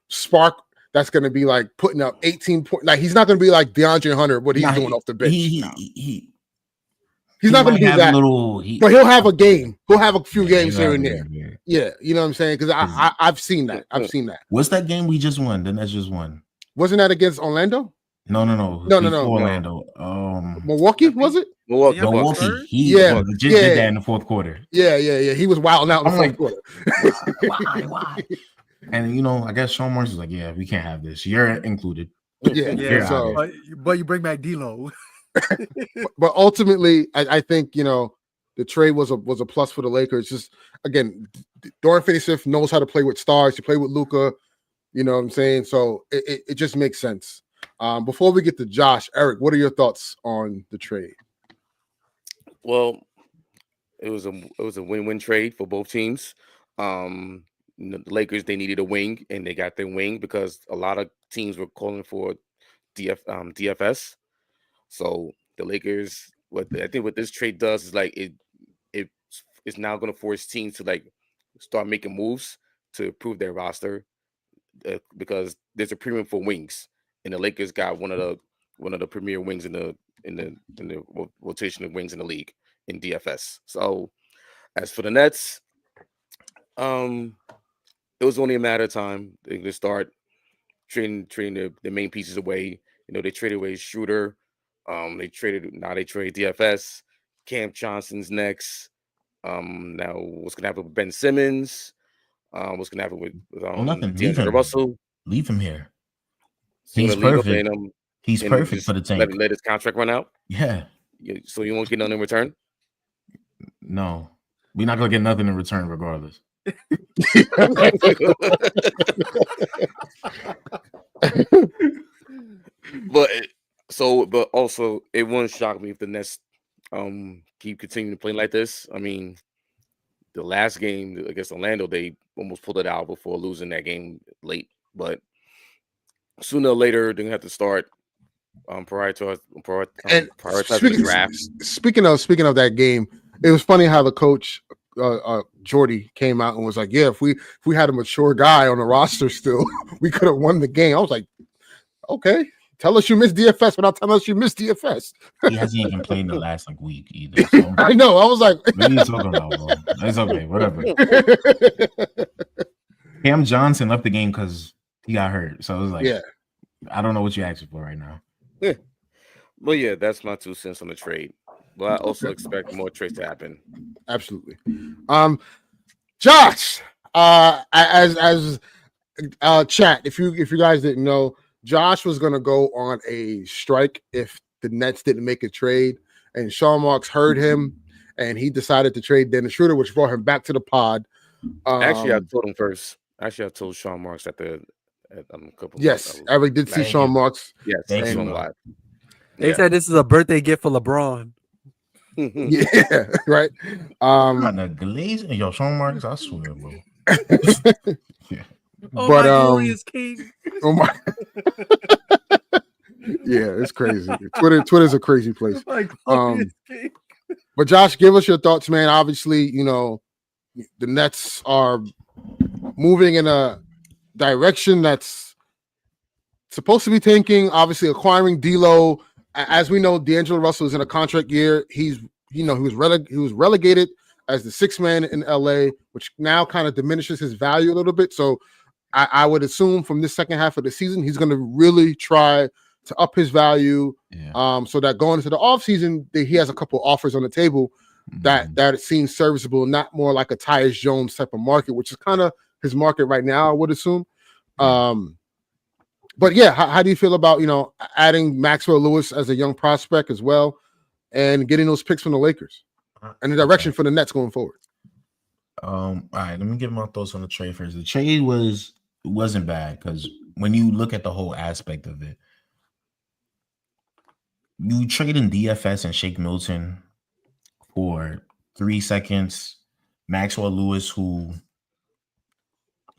[SPEAKER 2] spark that's going to be like putting up 18 points. Like he's not going to be like DeAndre Hunter, what he's doing off the bench. He's not going to do that. But he'll have a game. He'll have a few games here and there. Yeah, you know what I'm saying? Because I've seen that.
[SPEAKER 4] What's that game we just won? The Nets just won.
[SPEAKER 2] Wasn't that against Orlando?
[SPEAKER 4] No. Orlando.
[SPEAKER 2] Milwaukee, was it?
[SPEAKER 4] Milwaukee. He did that in the fourth quarter.
[SPEAKER 2] Yeah. He was wilding out in the fourth quarter.
[SPEAKER 4] Why? And I guess Sean Marks was like, "Yeah, we can't have this. You're included."
[SPEAKER 2] Yeah. So,
[SPEAKER 3] but you bring back D'Lo.
[SPEAKER 2] but ultimately, I think the trade was a plus for the Lakers. Just again, Dorian Finney-Smith knows how to play with stars. He played with Luka. You know what I'm saying? So it just makes sense. Before we get to Josh, Eric, what are your thoughts on the trade?
[SPEAKER 1] Well, it was a win-win trade for both teams. The Lakers, they needed a wing, and they got their wing because a lot of teams were calling for DFS. So the Lakers, I think what this trade does is like it's now going to force teams to like start making moves to improve their roster, because there's a premium for wings, and the Lakers got one of the premier wings in the rotation of wings in the league in DFS. So as for the Nets, it was only a matter of time to start trading the main pieces away. They traded away Schroeder. They traded DFS. Cam Johnson's next. Now what's gonna happen with Ben Simmons? What's gonna happen with
[SPEAKER 4] nothing.
[SPEAKER 1] Russell?
[SPEAKER 4] Leave him here.
[SPEAKER 1] He's
[SPEAKER 4] perfect. He's perfect for the tank.
[SPEAKER 1] Let his contract run out.
[SPEAKER 4] Yeah.
[SPEAKER 1] So you won't get nothing in return?
[SPEAKER 4] No, we're not gonna get nothing in return, regardless.
[SPEAKER 1] But also it wouldn't shock me if the Nets keep continuing to play like this. I mean, the last game against Orlando, they almost pulled it out before losing that game late. But sooner or later, they're gonna have to start prioritizing the draft.
[SPEAKER 2] Speaking of that game, it was funny how the coach Jordy came out and was like, "Yeah, if we had a mature guy on the roster still, we could have won the game." I was like, "Okay, tell us you missed DFS without telling us you missed DFS."
[SPEAKER 4] He hasn't even played in the last week either. So.
[SPEAKER 2] I know. I was like,
[SPEAKER 4] "What are you talking about, bro? It's okay, whatever." Cam Johnson left the game because he got hurt, so it was like, I don't know what you're asking for right now.
[SPEAKER 1] Yeah, well, yeah, that's my 2 cents on the trade. But I also expect more trades to happen.
[SPEAKER 2] Absolutely. Josh, as chat, if you guys didn't know, Josh was gonna go on a strike if the Nets didn't make a trade, and Sean Marks heard him, and he decided to trade Dennis Schroeder, which brought him back to the pod.
[SPEAKER 1] Actually, I told him first. Actually, I told Sean Marks at a couple.
[SPEAKER 2] Yes, Eric did see Sean Marks.
[SPEAKER 1] Yes, thanks so much.
[SPEAKER 3] They said this is a birthday gift for LeBron.
[SPEAKER 2] Yeah, right.
[SPEAKER 4] Sean Marks, I swear, bro.
[SPEAKER 3] Yeah. Oh, but my glorious king.
[SPEAKER 2] Oh my. Yeah, it's crazy. Twitter's a crazy place. But Josh, give us your thoughts, man. Obviously, the Nets are moving in a direction that's supposed to be tanking, obviously acquiring D'Lo. As we know, D'Angelo Russell is in a contract year. He was relegated as the sixth man in LA, which now kind of diminishes his value a little bit. So I would assume from this second half of the season, he's going to really try to up his value. Yeah. So that going into the offseason, he has a couple offers on the table that seems serviceable, not more like a Tyus Jones type of market, which is kind of his market right now, I would assume. But yeah, how do you feel about, adding Maxwell Lewis as a young prospect as well and getting those picks from the Lakers and the direction for the Nets going forward?
[SPEAKER 4] All right, let me give my thoughts on the trade first. The trade wasn't bad because when you look at the whole aspect of it, you trade in DFS and Shake Milton for 3 seconds. Maxwell Lewis, who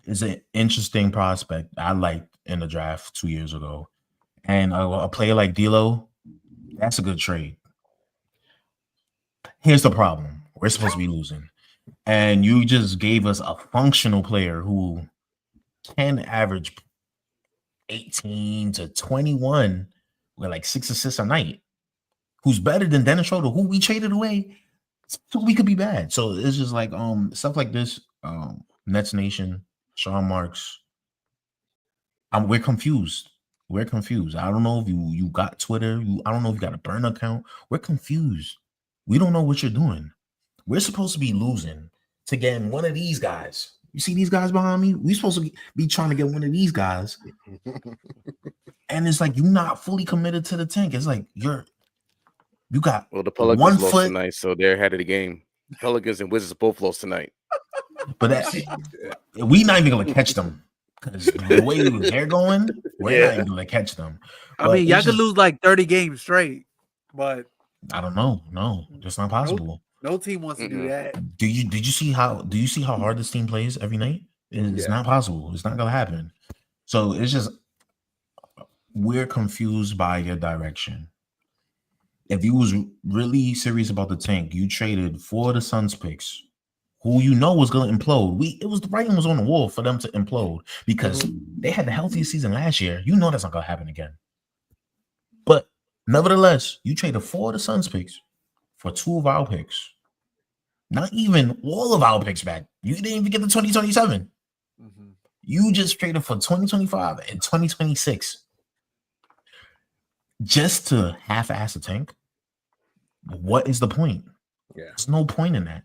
[SPEAKER 4] is an interesting prospect I liked in the draft 2 years ago, and a player like D'Lo, that's a good trade. Here's the problem. We're supposed to be losing. And you just gave us a functional player who can average 18 to 21 with like 6 assists a night, who's better than Dennis Schroeder, who we traded away so we could be bad. So it's just like stuff like this. Nets Nation, Sean Marks. We're confused. We're confused. I don't know if you got Twitter. I don't know if you got a burner account. We're confused. We don't know what you're doing. We're supposed to be losing to get one of these guys. You see these guys behind me? We're supposed to be trying to get one of these guys. And it's like you're not fully committed to the tank. It's like you got
[SPEAKER 1] the Pelicans lost tonight, so they're ahead of the game. Pelicans and Wizards both lost tonight.
[SPEAKER 4] But we not even gonna catch them. Because the way they're going, we're not even gonna catch them.
[SPEAKER 3] But I mean, y'all could lose like 30 games straight, but
[SPEAKER 4] I don't know. No, that's not possible.
[SPEAKER 3] No team wants to do that.
[SPEAKER 4] Do you see how hard this team plays every night? It's not possible. It's not gonna happen. So it's just we're confused by your direction. If you was really serious about the tank, you traded for the Suns picks, who was going to implode. The writing was on the wall for them to implode because they had the healthiest season last year. That's not going to happen again. But nevertheless, you traded 4 of the Suns picks for 2 of our picks. Not even all of our picks back. You didn't even get the 2027. You just traded for 2025 and 2026 just to half-ass a tank. What is the point? Yeah, there's no point in that.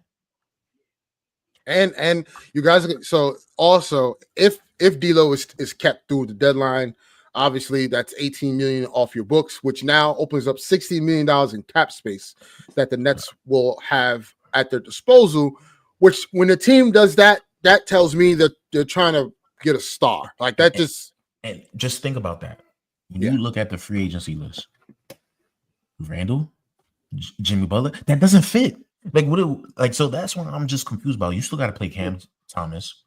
[SPEAKER 2] And you guys, so also if D'Lo is kept through the deadline, obviously that's $18 million off your books, which now opens up $60 million in cap space that the Nets will have at their disposal. Which, when the team does that, that tells me that they're trying to get a star. Like that.
[SPEAKER 4] And just think about that. When you look at the free agency list, Randall, Jimmy Butler, that doesn't fit. So that's what I'm just confused about. You still got to pay Cam Thomas.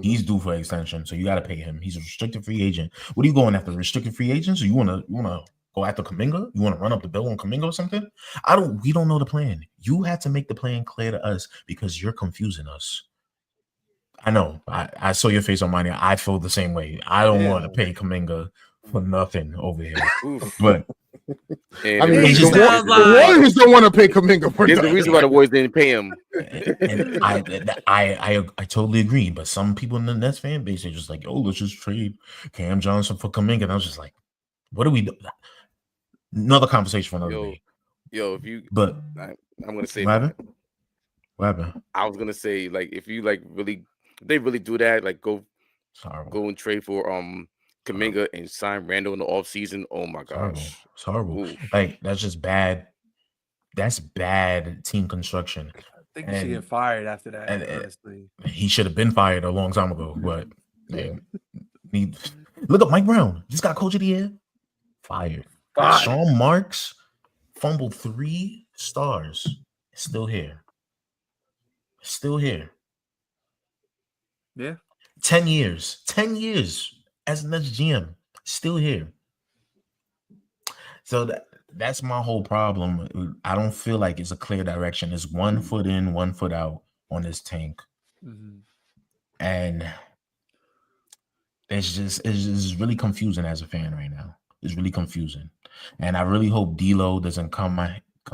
[SPEAKER 4] He's due for extension, so you got to pay him. He's a restricted free agent. What are you going after? Restricted free agents? Or you wanna go after Kuminga? You want to run up the bill on Kuminga or something? We don't know the plan. You have to make the plan clear to us because you're confusing us. I know. I saw your face on mine. I feel the same way. I don't want to pay Kuminga for nothing over here. But
[SPEAKER 2] I mean, the Warriors don't want to pay Kuminga for
[SPEAKER 1] nothing. There's the reason why the Warriors didn't pay him.
[SPEAKER 4] And I totally agree. But some people in the Nets fan base are just like, oh, let's just trade Cam Johnson for Kuminga. And I was just like, what do we do? Another conversation for another day.
[SPEAKER 1] If you,
[SPEAKER 4] but
[SPEAKER 1] I'm gonna say
[SPEAKER 4] what happened?
[SPEAKER 1] I was gonna say, like, if you they really do that, like go and trade for Kuminga and sign Randall in the offseason. Oh my gosh.
[SPEAKER 4] It's horrible. Like, that's just bad. That's bad team construction.
[SPEAKER 3] I think he should get fired after that. Honestly,
[SPEAKER 4] he should have been fired a long time ago. But look at Mike Brown. Just got coach of the year. Fired. Sean Marks fumbled 3 stars. Still here.
[SPEAKER 3] Yeah.
[SPEAKER 4] 10 years as Nets GM, still here. So that's my whole problem. I don't feel like it's a clear direction. It's 1 foot in, 1 foot out on this tank. And it's just really confusing as a fan right now. It's really confusing, and I really hope D'Lo doesn't come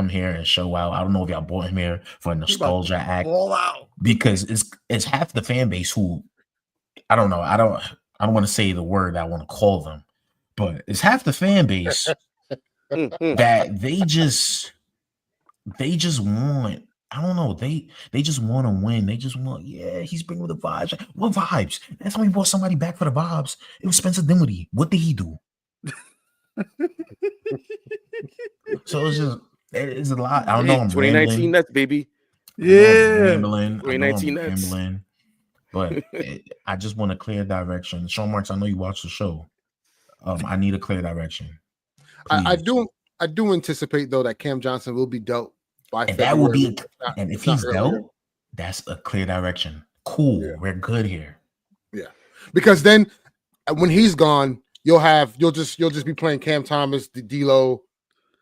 [SPEAKER 4] here and show out. I don't know if y'all bought him here for a nostalgia act,
[SPEAKER 3] all out,
[SPEAKER 4] because it's half the fan base who I don't know. I don't want to say the word I want to call them, but it's half the fan base that they just want. I don't know. They just want to win. They just want, he's bringing the vibes. What vibes? That's when we brought somebody back for the vibes. It was Spencer Dinwiddie. What did he do? So it's a lot. I don't know. I'm
[SPEAKER 1] 2019 Nets, baby.
[SPEAKER 3] Yeah.
[SPEAKER 1] 2019 Nets.
[SPEAKER 4] But I just want a clear direction. Sean Marks, I know you watch the show. I need a clear direction.
[SPEAKER 2] I do anticipate though that Cam Johnson will be dealt by
[SPEAKER 4] and
[SPEAKER 2] February.
[SPEAKER 4] That will be and if he's dealt, that's a clear direction. Cool. Yeah. We're good here.
[SPEAKER 2] Yeah. Because then when he's gone, you'll just be playing Cam Thomas, D'Lo,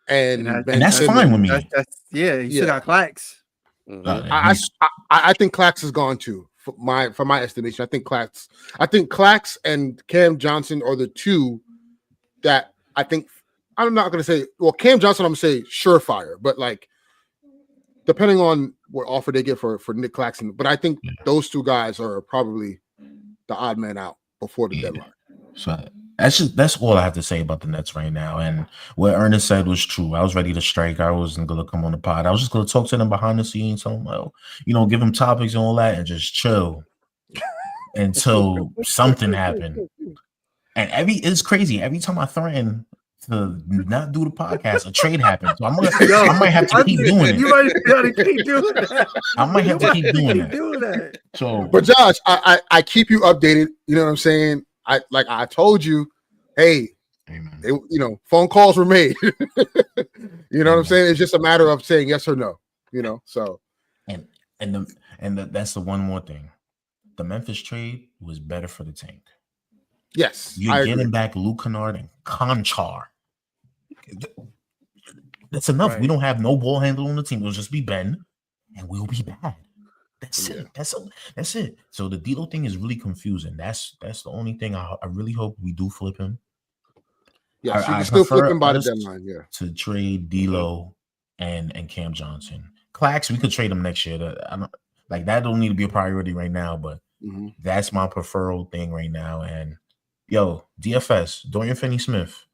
[SPEAKER 2] and
[SPEAKER 4] that's fine with me.
[SPEAKER 3] You still got Clax.
[SPEAKER 2] Mm-hmm. I think Clax is gone too. For my estimation, I think Clax and Cam Johnson are the two that I think. I'm not going to say. Well, Cam Johnson, I'm going to say surefire, but like depending on what offer they get for Nick Claxton, but I think those two guys are probably the odd man out before the deadline.
[SPEAKER 4] So that's all I have to say about the Nets right now. And what Ernest said was true. I was ready to strike. I wasn't going to come on the pod. I was just going to talk to them behind the scenes, tell them, give them topics and all that, and just chill until something happened. And it's crazy. Every time I threaten to not do the podcast, a trade happens. So I might have to keep doing it.
[SPEAKER 3] You might have to keep doing that.
[SPEAKER 4] I might have to keep doing that. So,
[SPEAKER 2] but Josh, I keep you updated. You know what I'm saying? I told you, hey, they, phone calls were made. You know what I'm saying? It's just a matter of saying yes or no. So
[SPEAKER 4] and that's the one more thing. The Memphis trade was better for the tank.
[SPEAKER 2] Yes,
[SPEAKER 4] you're getting back Luke Kennard and Conchar. That's enough. Right. We don't have no ball handler on the team. It'll just be Ben, and we'll be bad. That's it. That's it. So the D'Lo thing is really confusing. That's the only thing I really hope we do flip him.
[SPEAKER 2] Yeah, you can still flip him by the deadline. Yeah,
[SPEAKER 4] to trade D'Lo and Cam Johnson. Clax, we could trade him next year. That don't need to be a priority right now, but that's my preferred thing right now. And DFS, Dorian Finney-Smith.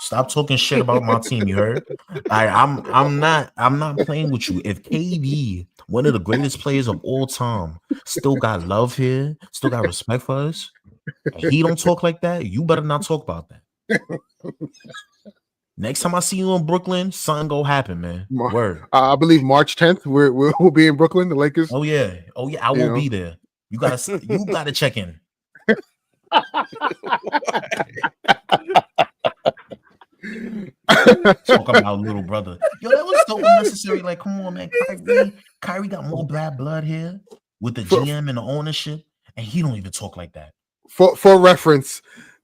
[SPEAKER 4] Stop talking shit about my team. You heard? I'm not playing with you. If KD, one of the greatest players of all time, still got love here, still got respect for us, and he don't talk like that, you better not talk about that. Next time I see you in Brooklyn, something go happen, man. Word.
[SPEAKER 2] I believe March 10th we'll be in Brooklyn, the Lakers.
[SPEAKER 4] Oh yeah, I will be there. You gotta check in. Talk about little brother. That was so unnecessary. Like, come on, man. Kyrie got more bad blood here with the GM and the ownership, and he don't even talk like that.
[SPEAKER 2] For reference,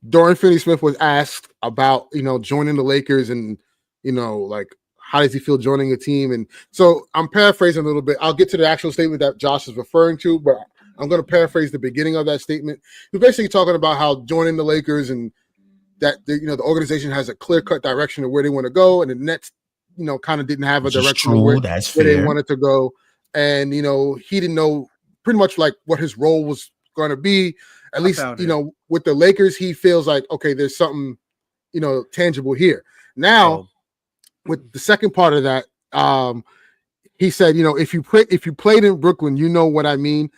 [SPEAKER 2] Dorian Finney-Smith was asked about joining the Lakers and like how does he feel joining a team, and so I'm paraphrasing a little bit. I'll get to the actual statement that Josh is referring to, but I'm going to paraphrase the beginning of that statement. He's basically talking about how joining the Lakers and that the organization has a clear-cut direction of where they want to go, and the Nets, kind of didn't have a direction of where they wanted to go, and he didn't know pretty much like what his role was going to be. At least with the Lakers, he feels like okay, there's something tangible here. Now, with the second part of that, he said, if you played in Brooklyn, you know what I mean.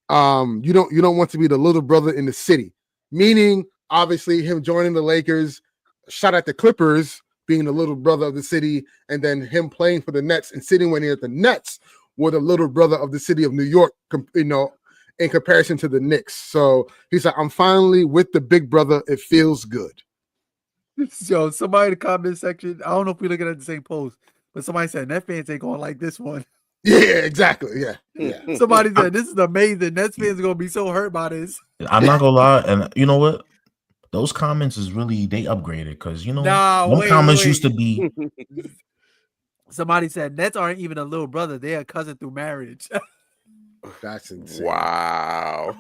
[SPEAKER 2] You don't want to be the little brother in the city, meaning. Obviously, him joining the Lakers, shot at the Clippers, being the little brother of the city, and then him playing for the Nets and sitting when he at the Nets were the little brother of the city of New York, in comparison to the Knicks. So he's like, I'm finally with the big brother. It feels good.
[SPEAKER 3] So somebody in the comment section, I don't know if we're looking at the same post, but somebody said Nets fans ain't going like this one.
[SPEAKER 2] Yeah, exactly. Yeah.
[SPEAKER 3] Somebody said this is amazing. Nets fans are gonna be so hurt by this.
[SPEAKER 4] I'm not gonna lie, and you know what? Those comments is really they upgraded because comments used to be.
[SPEAKER 3] Somebody said Nets aren't even a little brother; they are cousin through marriage.
[SPEAKER 2] That's insane.
[SPEAKER 1] Wow.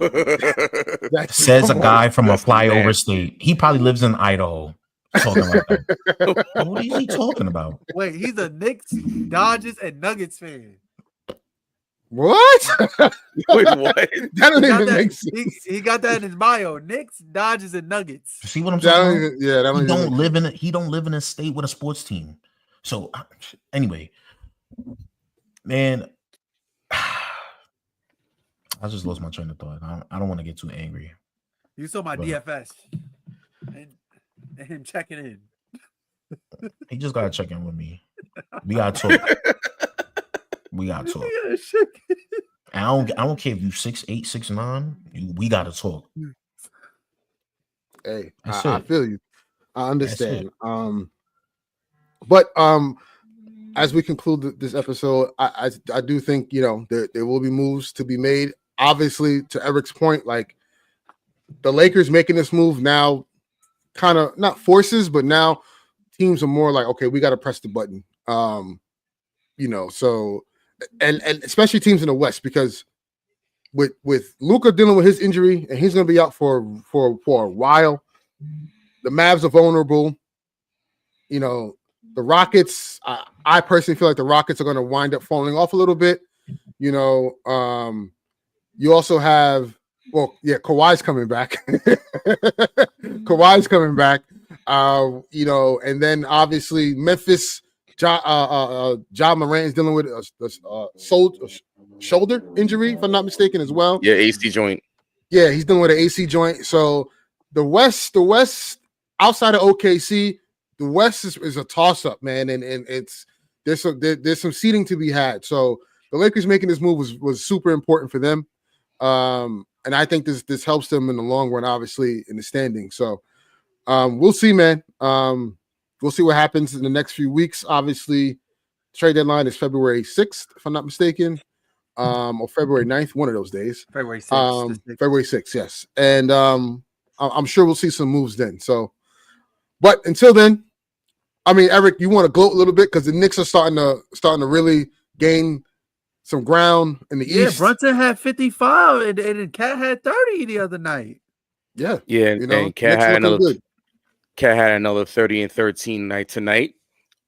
[SPEAKER 4] Says a guy from a
[SPEAKER 1] That's
[SPEAKER 4] flyover
[SPEAKER 1] nasty.
[SPEAKER 4] state. He probably lives in Idaho. Talking like that. What is he talking about?
[SPEAKER 3] Wait, he's a Knicks, Dodgers, and Nuggets fan.
[SPEAKER 2] What?
[SPEAKER 1] Wait, what?
[SPEAKER 2] That don't even make sense.
[SPEAKER 3] He got that in his bio. Knicks, Dodgers, and Nuggets.
[SPEAKER 4] See what I'm talking about?
[SPEAKER 2] That
[SPEAKER 4] He don't live in a state with a sports team. So anyway, man, I just lost my train of thought. I don't want to get too angry.
[SPEAKER 3] You saw my DFS and him checking in.
[SPEAKER 4] He just gotta check in with me. We gotta talk. We gotta talk. I don't care if you 6'8", 6'9". We gotta talk.
[SPEAKER 2] Hey, I feel you. I understand. But as we conclude this episode, I do think there will be moves to be made. Obviously, to Eric's point, like the Lakers making this move now, kind of not forces, but now teams are more like, okay, we got to press the button. So and especially teams in the West, because with Luka dealing with his injury and he's going to be out for a while. The Mavs are vulnerable. The Rockets, I personally feel like the Rockets are going to wind up falling off a little bit. You also have, Kawhi's coming back. And then obviously Memphis, Ja Morant is dealing with a shoulder injury, if I'm not mistaken, as well.
[SPEAKER 1] Yeah, AC joint.
[SPEAKER 2] Yeah, he's dealing with an AC joint. So the West, outside of OKC, the West is a toss-up, man, and there's some seeding to be had. So the Lakers making this move was super important for them, and I think this helps them in the long run, obviously in the standing. So we'll see, man. We'll see what happens in the next few weeks. Obviously, trade deadline is February 6th, if I'm not mistaken, or February 9th, one of those days.
[SPEAKER 3] February 6th.
[SPEAKER 2] February 6th, yes, and I'm sure we'll see some moves then. So. But until then, I mean, Eric, you want to gloat a little bit because the Knicks are starting to really gain some ground in the East.
[SPEAKER 3] Yeah, Brunson had 55 and Cat had 30 the other night.
[SPEAKER 2] Yeah,
[SPEAKER 1] and Cat had another 30 and 13 night tonight.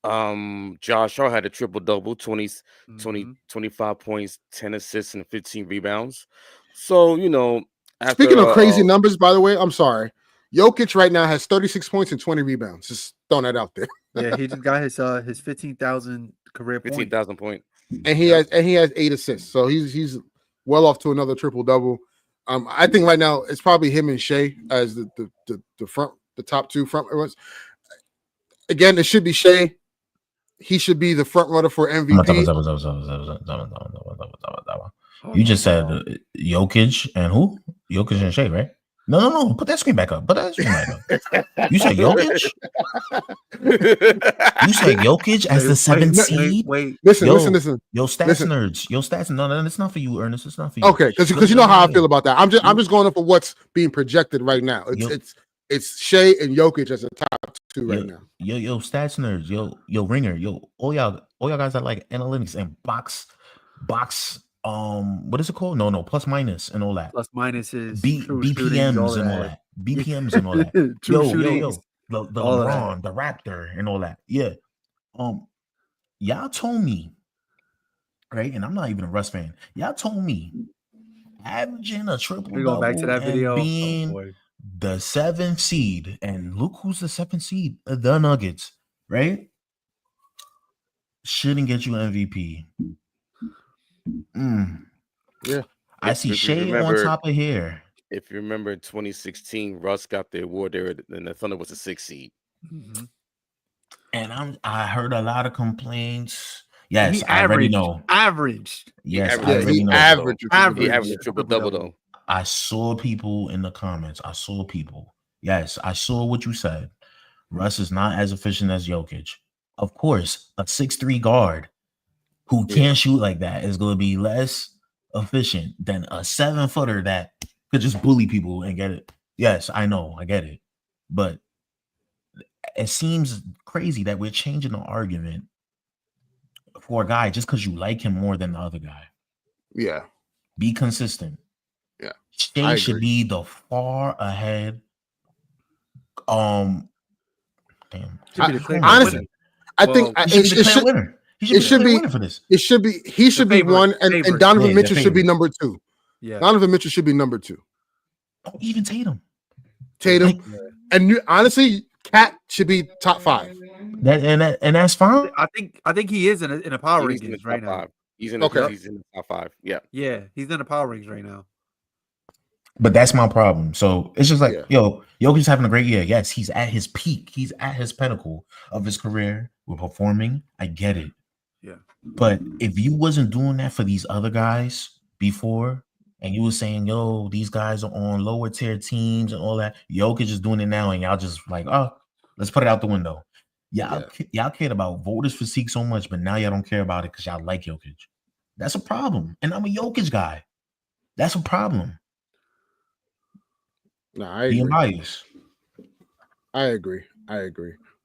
[SPEAKER 1] Josh Hart had a triple-double, 25 points, 10 assists, and 15 rebounds. So,
[SPEAKER 2] speaking of crazy numbers, by the way, I'm sorry. Jokic right now has 36 points and 20 rebounds. Just throwing that out there.
[SPEAKER 3] Yeah, he just got his 15,000 career point.
[SPEAKER 1] 15,000 point.
[SPEAKER 2] And he has 8 assists. So he's well off to another triple-double. I think right now it's probably him and Shea as the top two front runners. Again, it should be Shea. He should be the front runner for MVP.
[SPEAKER 4] You just said Jokic and who? Jokic and Shea, right? No. Put that screen back up. You said Jokic? You said Jokic as the 7th seed?
[SPEAKER 2] Wait. Listen.
[SPEAKER 4] Yo, stats nerds. No, it's not for you, Ernest. It's not for you.
[SPEAKER 2] Okay, because you know how I feel about that. I'm just going up for what's being projected right now. It's Shea and Jokic as the top two right now.
[SPEAKER 4] Yo, stats nerds. Yo, ringer. All y'all guys that like analytics and box. What is it called? No, plus minus and all that.
[SPEAKER 3] Plus minus is
[SPEAKER 4] BPMs and all that. BPMs and all that. Yo. The LeBron, the Raptor and all that. Yeah. Y'all told me, right? And I'm not even a Russ fan. Y'all told me averaging a triple.
[SPEAKER 3] We go back to that video.
[SPEAKER 4] Being the 7th seed, and look who's the 7th seed, the Nuggets, right? Shouldn't get you MVP.
[SPEAKER 2] Yeah,
[SPEAKER 4] I see Shea on top of here.
[SPEAKER 1] If you remember in 2016, Russ got the award there, and the Thunder was a 6th seed.
[SPEAKER 3] Mm-hmm.
[SPEAKER 4] And I heard a lot of complaints. Yes, I already know.
[SPEAKER 3] Averaged.
[SPEAKER 4] Yes,
[SPEAKER 2] he averaged
[SPEAKER 1] a triple-double though.
[SPEAKER 4] I saw people in the comments. Yes, I saw what you said. Russ is not as efficient as Jokic. Of course, a 6'3" guard who can't shoot like that is going to be less efficient than a 7-footer that could just bully people and get it. Yes, I know. I get it. But it seems crazy that we're changing the argument for a guy just because you like him more than the other guy.
[SPEAKER 2] Yeah.
[SPEAKER 4] Be consistent.
[SPEAKER 2] Yeah,
[SPEAKER 4] Shea should be the far ahead. Damn.
[SPEAKER 2] Honestly, I think
[SPEAKER 4] he should be the clear winner. He should be the winner for this.
[SPEAKER 2] It should be. He should be one, and Donovan Mitchell should be number 2.
[SPEAKER 3] Yeah,
[SPEAKER 2] Donovan Mitchell should be number 2.
[SPEAKER 4] Oh, even Tatum.
[SPEAKER 2] And honestly, Cat should be top 5.
[SPEAKER 4] And that's fine.
[SPEAKER 3] I think he is in a power rankings right now.
[SPEAKER 1] He's in the top 5. Yeah.
[SPEAKER 3] Yeah, he's in the power rings right now.
[SPEAKER 4] But that's my problem. So it's just like, yo, Jokic's having a great year. Yes, he's at his peak. He's at his pinnacle of his career. We're performing. I get it.
[SPEAKER 3] Yeah.
[SPEAKER 4] But if you wasn't doing that for these other guys before, and you were saying, yo, these guys are on lower tier teams and all that, Jokic is doing it now, and y'all just like, oh, let's put it out the window. Y'all cared about voters' physique so much, but now y'all don't care about it because y'all like Jokic. That's a problem. And I'm a Jokic guy. That's a problem.
[SPEAKER 2] No, I
[SPEAKER 4] being
[SPEAKER 2] agree.
[SPEAKER 4] biased.
[SPEAKER 2] I agree.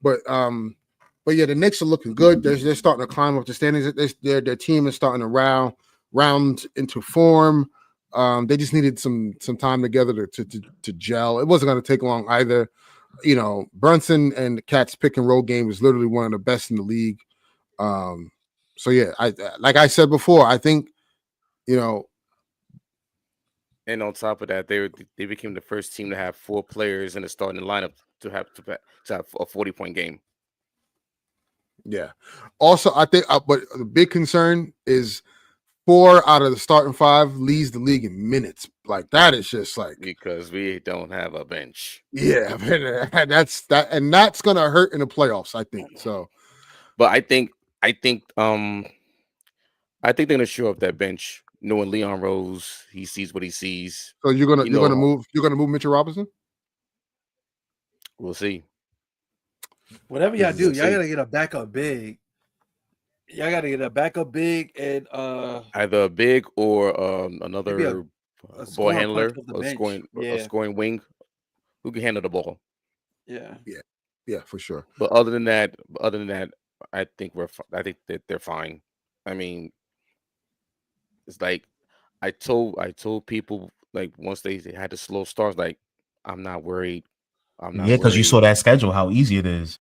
[SPEAKER 2] But yeah, the Knicks are looking good. They're starting to climb up the standings. Their team is starting to round into form. They just needed some time together to gel. It wasn't going to take long either. You know, Brunson and the Cats pick and roll game is literally one of the best in the league. So yeah, like I said before, I think, you know.
[SPEAKER 1] And on top of that, they became the first team to have 4 players in the starting lineup to have a 40-point game.
[SPEAKER 2] Yeah. Also, I think, but the big concern is 4 out of the starting 5 leads the league in minutes. Like that is just like
[SPEAKER 1] because we don't have a bench.
[SPEAKER 2] Yeah, that's gonna hurt in the playoffs, I think. So,
[SPEAKER 1] but I think they're gonna show up that bench. Knowing Leon Rose, he sees what he sees.
[SPEAKER 2] So you're gonna move Mitchell Robinson?
[SPEAKER 1] We'll see.
[SPEAKER 3] Whatever y'all do, y'all gotta get a backup big. Y'all gotta get a backup big and
[SPEAKER 1] either a big or another ball handler, a scoring wing who can handle the ball.
[SPEAKER 2] Yeah, for sure.
[SPEAKER 1] But other than that, I think that they're fine. I mean, it's like I told people, like, once they had the slow starts, like, I'm not worried.
[SPEAKER 4] Because you saw that schedule, how easy it is.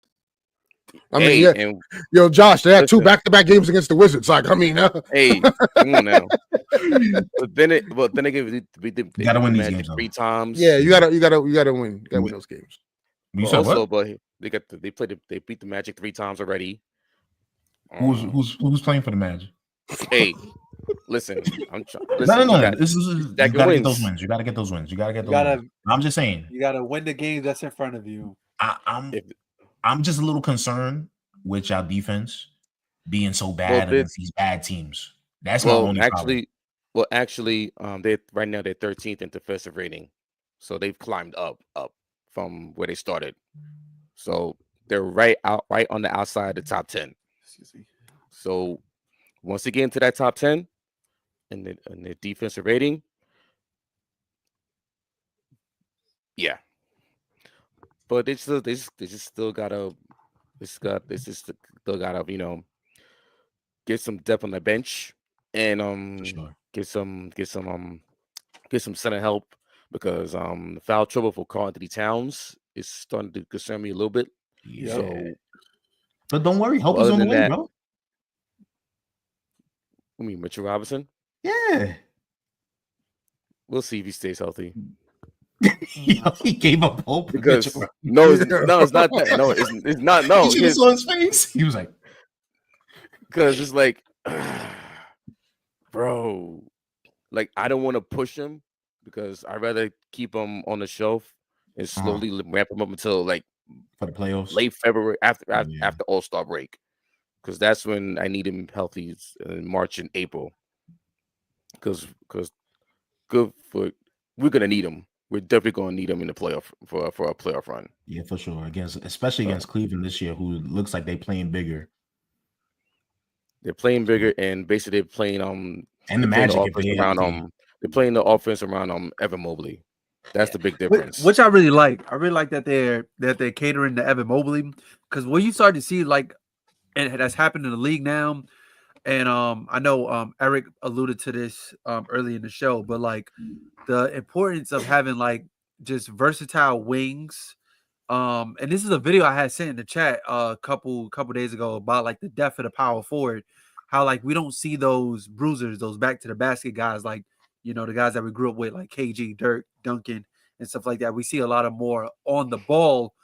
[SPEAKER 2] I mean, yo, Josh, they had 2 back-to-back games against the Wizards. Like, I mean,
[SPEAKER 1] hey, come on now. But then they
[SPEAKER 4] gotta win these
[SPEAKER 1] games 3 times.
[SPEAKER 2] Yeah, you gotta win. You gotta win those games.
[SPEAKER 1] But they beat the Magic 3 times already.
[SPEAKER 4] Who's playing for the Magic?
[SPEAKER 1] Hey, listen, I'm trying.
[SPEAKER 4] No. You gotta get those wins. You gotta get those wins. I'm just saying.
[SPEAKER 3] You gotta win the game that's in front of you.
[SPEAKER 4] I'm just a little concerned with y'all defense being so bad against these bad teams. That's my only problem.
[SPEAKER 1] Actually, they right now they're 13th in defensive rating, so they've climbed up from where they started. So they're right on the outside of the top 10. Excuse me. So once they get into that top 10 and the defensive rating, yeah. But they just still gotta you know, get some depth on the bench and get some center help, because the foul trouble for Karl Anthony Towns is starting to concern me a little bit.
[SPEAKER 4] Yeah.
[SPEAKER 1] So,
[SPEAKER 4] but don't worry, help is on the way, bro.
[SPEAKER 1] I mean, Mitchell Robinson.
[SPEAKER 4] Yeah,
[SPEAKER 1] we'll see if he stays healthy.
[SPEAKER 4] He gave up hope
[SPEAKER 1] because it's not that. No, it's not. No,
[SPEAKER 4] he saw his face. He was like,
[SPEAKER 1] because it's like, bro, like, I don't want to push him because I'd rather keep him on the shelf and slowly ramp him up until like
[SPEAKER 4] for the playoffs,
[SPEAKER 1] late February after All-Star break, because that's when I need him healthy in March and April. Because we're gonna need him. We're definitely going to need them in the playoff for a playoff run.
[SPEAKER 4] Yeah, for sure. Especially against Cleveland this year, who looks like they're playing bigger.
[SPEAKER 1] They're playing bigger, and basically they're playing
[SPEAKER 4] and the Magic
[SPEAKER 1] around they're playing the offense around Evan Mobley. That's the big difference.
[SPEAKER 3] Which I really like. I really like that they're catering to Evan Mobley, because when you start to see, like, and that's happened in the league now, And I know Eric alluded to this early in the show, but like the importance of having like just versatile wings. And this is a video I had sent in the chat a couple days ago about like the death of the power forward, how like we don't see those bruisers, those back to the basket guys, like the guys that we grew up with, like KG, Dirk, Duncan, and stuff like that. We see a lot of more on the ball,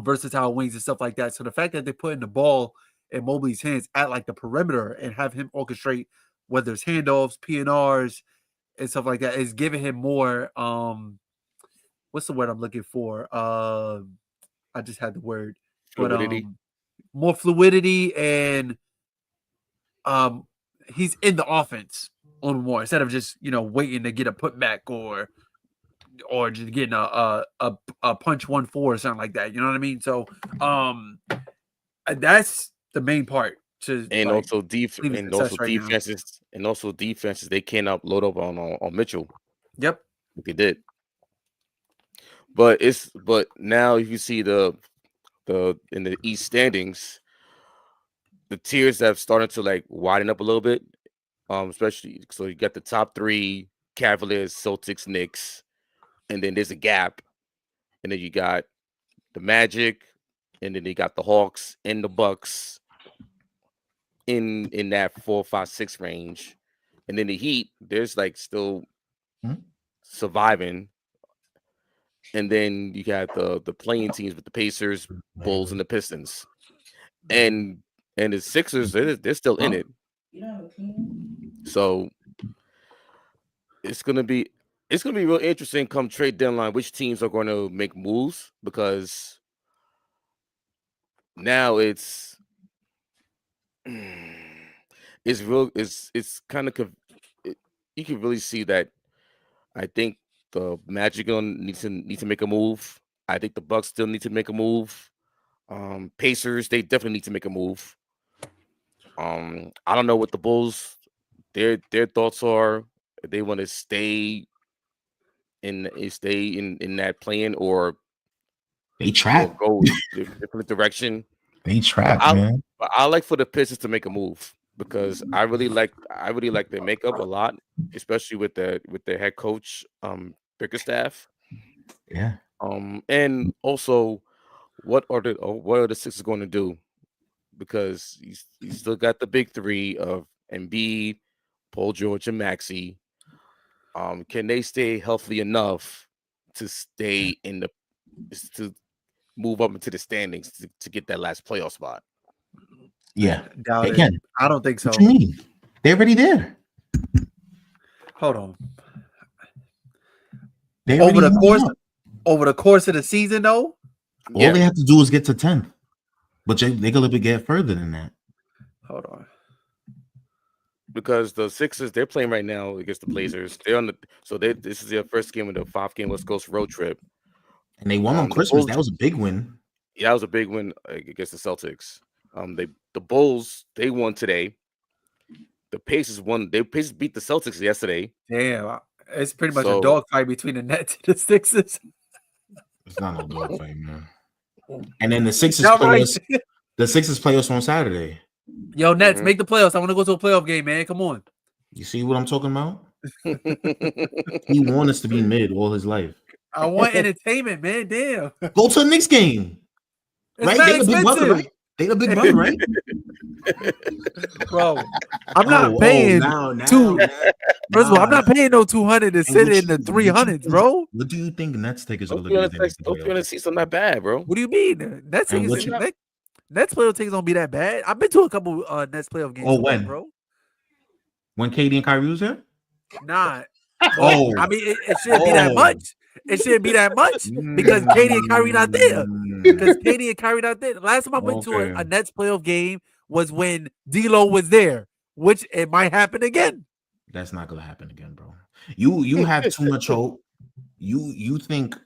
[SPEAKER 3] versatile wings and stuff like that. So the fact that they're putting the ball in Mobley's hands at like the perimeter and have him orchestrate whether it's handoffs, PNRs, and stuff like that is giving him more what's the word I'm looking for? I just had the word,
[SPEAKER 1] Fluidity.
[SPEAKER 3] but more fluidity, and he's in the offense a little more instead of just waiting to get a putback or just getting a punch 1-4 or something like that. You know what I mean? So that's the main part to
[SPEAKER 1] And
[SPEAKER 3] like
[SPEAKER 1] also
[SPEAKER 3] right now.
[SPEAKER 1] defenses they cannot load up on Mitchell.
[SPEAKER 3] Yep.
[SPEAKER 1] They did. But now if you see the in the East standings, the tiers have started to like widen up a little bit. Especially so you got the top 3 Cavaliers, Celtics, Knicks, and then there's a gap, and then you got the Magic, and then you got the Hawks and the Bucks in that 4, 5, 6 range, and then the Heat. There's like still surviving, and then you got the playing teams with the Pacers, Bulls, and the Pistons, and the Sixers. They're still in it. So it's gonna be real interesting come trade deadline which teams are going to make moves, because now it's real. It's kind of you can really see that. I think the Magic needs to make a move. I think the Bucks still need to make a move. Pacers, they definitely need to make a move. I don't know what the Bulls their thoughts are. If they want to stay in that plan, or
[SPEAKER 4] they trap,
[SPEAKER 1] go different direction.
[SPEAKER 4] They trap, man.
[SPEAKER 1] But I like for the Pistons to make a move, because I really like their makeup a lot, especially with their head coach Bickerstaff.
[SPEAKER 4] Yeah.
[SPEAKER 1] And also, what are the Sixers going to do? Because you still got the big 3 of Embiid, Paul George, and Maxey. Can they stay healthy enough to stay to move up into the standings to get that last playoff spot?
[SPEAKER 4] Yeah,
[SPEAKER 3] they can. I don't think so.
[SPEAKER 4] What you mean? They're already there.
[SPEAKER 3] Hold on. Over the course of the season, though,
[SPEAKER 4] all they have to do is get to 10th, but they're gonna get further than that.
[SPEAKER 3] Hold on.
[SPEAKER 1] Because the Sixers, they're playing right now against the Blazers. They're on this is their first game of the 5-game West Coast road trip,
[SPEAKER 4] and they won on Christmas. That was a big win.
[SPEAKER 1] Yeah, that was a big win against the Celtics. The Bulls, they won today. The Pacers won. The Pacers beat the Celtics yesterday.
[SPEAKER 3] Damn, it's pretty much a dogfight between the Nets and the Sixers.
[SPEAKER 4] It's not no dogfight, man. And then the Sixers play us. The Sixers play us on Saturday.
[SPEAKER 3] Yo, Nets, make the playoffs. I want to go to a playoff game, man. Come on.
[SPEAKER 4] You see what I'm talking about? He wants us to be mid all his life.
[SPEAKER 3] I want entertainment, man. Damn.
[SPEAKER 4] Go to the Knicks game. Right? They the big brother, right? They the big brother, right?
[SPEAKER 3] Bro, I'm not paying First of all, I'm not paying no 200 to sit in the 300s, bro.
[SPEAKER 4] What do you think Nets tickets are
[SPEAKER 1] going to be? Those 300 seats are not bad, bro.
[SPEAKER 3] What do you mean? Nets playoff tickets don't be that bad. I've been to a couple Nets playoff games.
[SPEAKER 4] Oh, when,
[SPEAKER 3] bro?
[SPEAKER 4] When KD and Kyrie was here?
[SPEAKER 3] Nah. Oh, I mean, it shouldn't be that much. It shouldn't be that much because KD and Kyrie not there. The last time I went to a Nets playoff game was when D'Lo was there, which it might happen again.
[SPEAKER 4] That's not gonna happen again, bro. You have too much hope. You think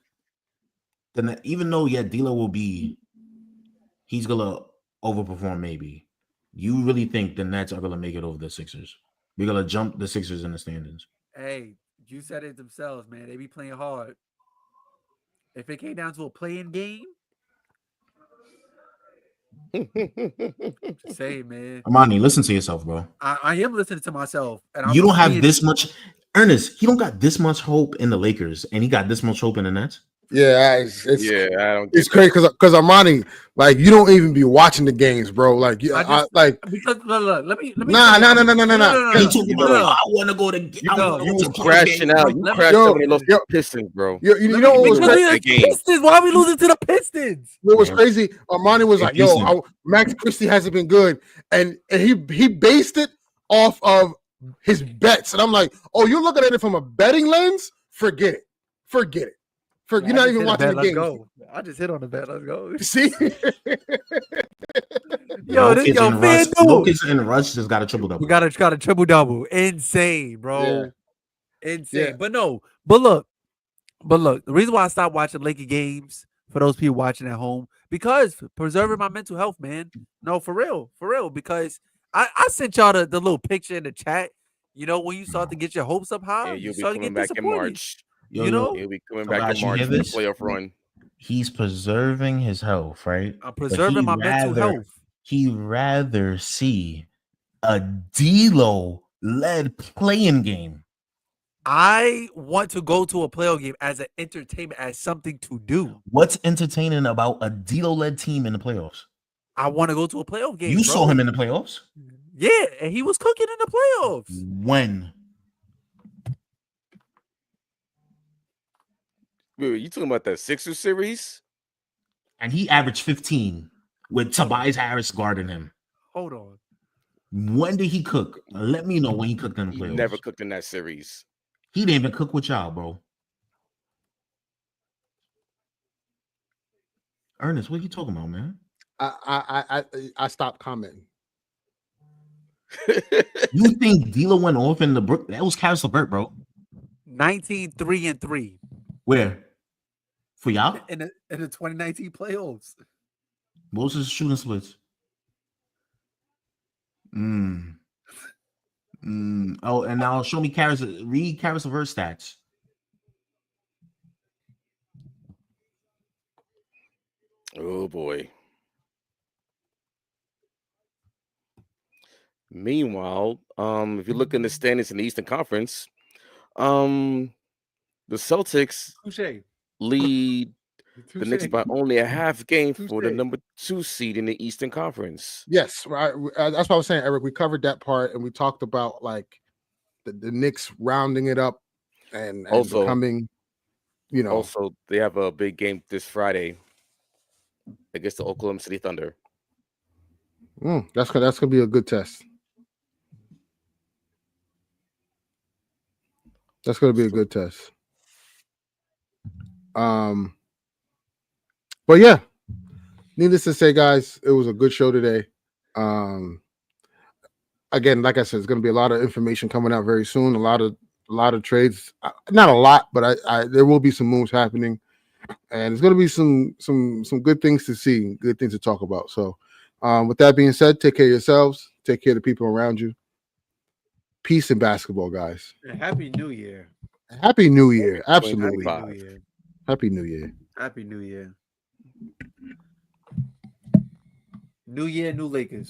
[SPEAKER 4] that even though D'Lo he's gonna overperform maybe. You really think the Nets are gonna make it over the Sixers? We're gonna jump the Sixers in the standings.
[SPEAKER 3] Hey, you said it themselves, man. They be playing hard. If it came down to a playing game, Just saying, man.
[SPEAKER 4] Amani, listen to yourself, bro.
[SPEAKER 3] I am listening to myself, and
[SPEAKER 4] You don't have this much, Ernest. He don't got this much hope in the Lakers, and he got this much hope in the Nets.
[SPEAKER 2] Yeah,
[SPEAKER 1] I don't.
[SPEAKER 2] It's crazy because Armani, like, you don't even be watching the games, bro. Like,
[SPEAKER 3] because look, let me.
[SPEAKER 2] Nah.
[SPEAKER 4] He talking about, I want to go to.
[SPEAKER 1] You was crashing out. You crashed out when they lost to the Pistons, bro.
[SPEAKER 2] You know what was crazy?
[SPEAKER 3] Pistons. Why are we losing to the Pistons?
[SPEAKER 2] What was crazy? Armani was like, "Yo, Max Christie hasn't been good," and he based it off of his bets, and I'm like, "Oh, you're looking at it from a betting lens? Forget it. You're not even watching the game."
[SPEAKER 3] Go. I just hit on the bet. Let's go.
[SPEAKER 2] See?
[SPEAKER 4] Lucas and Rush just got a triple double.
[SPEAKER 3] We got a triple double. Insane, bro. Yeah. Insane. Yeah. But look. The reason why I stopped watching Laker games, for those people watching at home, because preserving my mental health, man. No, for real. Because I sent y'all the little picture in the chat. You know, when you start to get your hopes up high,
[SPEAKER 1] you'll be coming back in March.
[SPEAKER 3] You'll
[SPEAKER 1] be coming back in March for the playoff run.
[SPEAKER 4] He's preserving his health, right?
[SPEAKER 3] I'm preserving my mental health.
[SPEAKER 4] He'd rather see a D-Lo-led playing game.
[SPEAKER 3] I want to go to a playoff game as an entertainment, as something to do.
[SPEAKER 4] What's entertaining about a D-Lo-led team in the playoffs?
[SPEAKER 3] I want to go to a playoff game.
[SPEAKER 4] You saw him in the playoffs?
[SPEAKER 3] Yeah, and he was cooking in the playoffs.
[SPEAKER 4] When?
[SPEAKER 1] Wait, you talking about that Sixers series?
[SPEAKER 4] And he averaged 15 with Tobias Harris guarding him.
[SPEAKER 3] Hold on.
[SPEAKER 4] When did he cook? Let me know when he cooked in the playoffs.
[SPEAKER 1] He never cooked in that series.
[SPEAKER 4] He didn't even cook with y'all, bro. Ernest, what are you talking about, man?
[SPEAKER 2] I stopped commenting.
[SPEAKER 4] You think D'Lo went off in the Brook? That was Karis LeVert, bro.
[SPEAKER 3] 19-3-3.
[SPEAKER 4] Where? For y'all?
[SPEAKER 3] In the 2019 playoffs.
[SPEAKER 4] What was his shooting splits? Oh, and now show me read Karis LeVert stats.
[SPEAKER 1] Oh boy. Meanwhile, if you look in the standings in the Eastern Conference, the Celtics lead the Knicks by only a half game for the number 2 seed in the Eastern Conference.
[SPEAKER 2] Yes, right. That's what I was saying, Eric. We covered that part, and we talked about like the Knicks rounding it up and also becoming, you know.
[SPEAKER 1] Also, they have a big game this Friday against the Oklahoma City Thunder.
[SPEAKER 2] That's gonna be a good test. That's gonna be a good test. But yeah, needless to say, guys, it was a good show today. Again, like I said, it's going to be a lot of information coming out very soon. A lot of trades, not a lot, but there will be some moves happening, and it's going to be some good things to see, good things to talk about. So, with that being said, take care of yourselves, take care of the people around you. Peace in basketball, guys.
[SPEAKER 3] Happy New Year.
[SPEAKER 2] Happy New Year. Absolutely.
[SPEAKER 3] Happy New
[SPEAKER 2] Happy New
[SPEAKER 3] Year.
[SPEAKER 2] Year.
[SPEAKER 3] Happy New Year. New Year, new Lakers.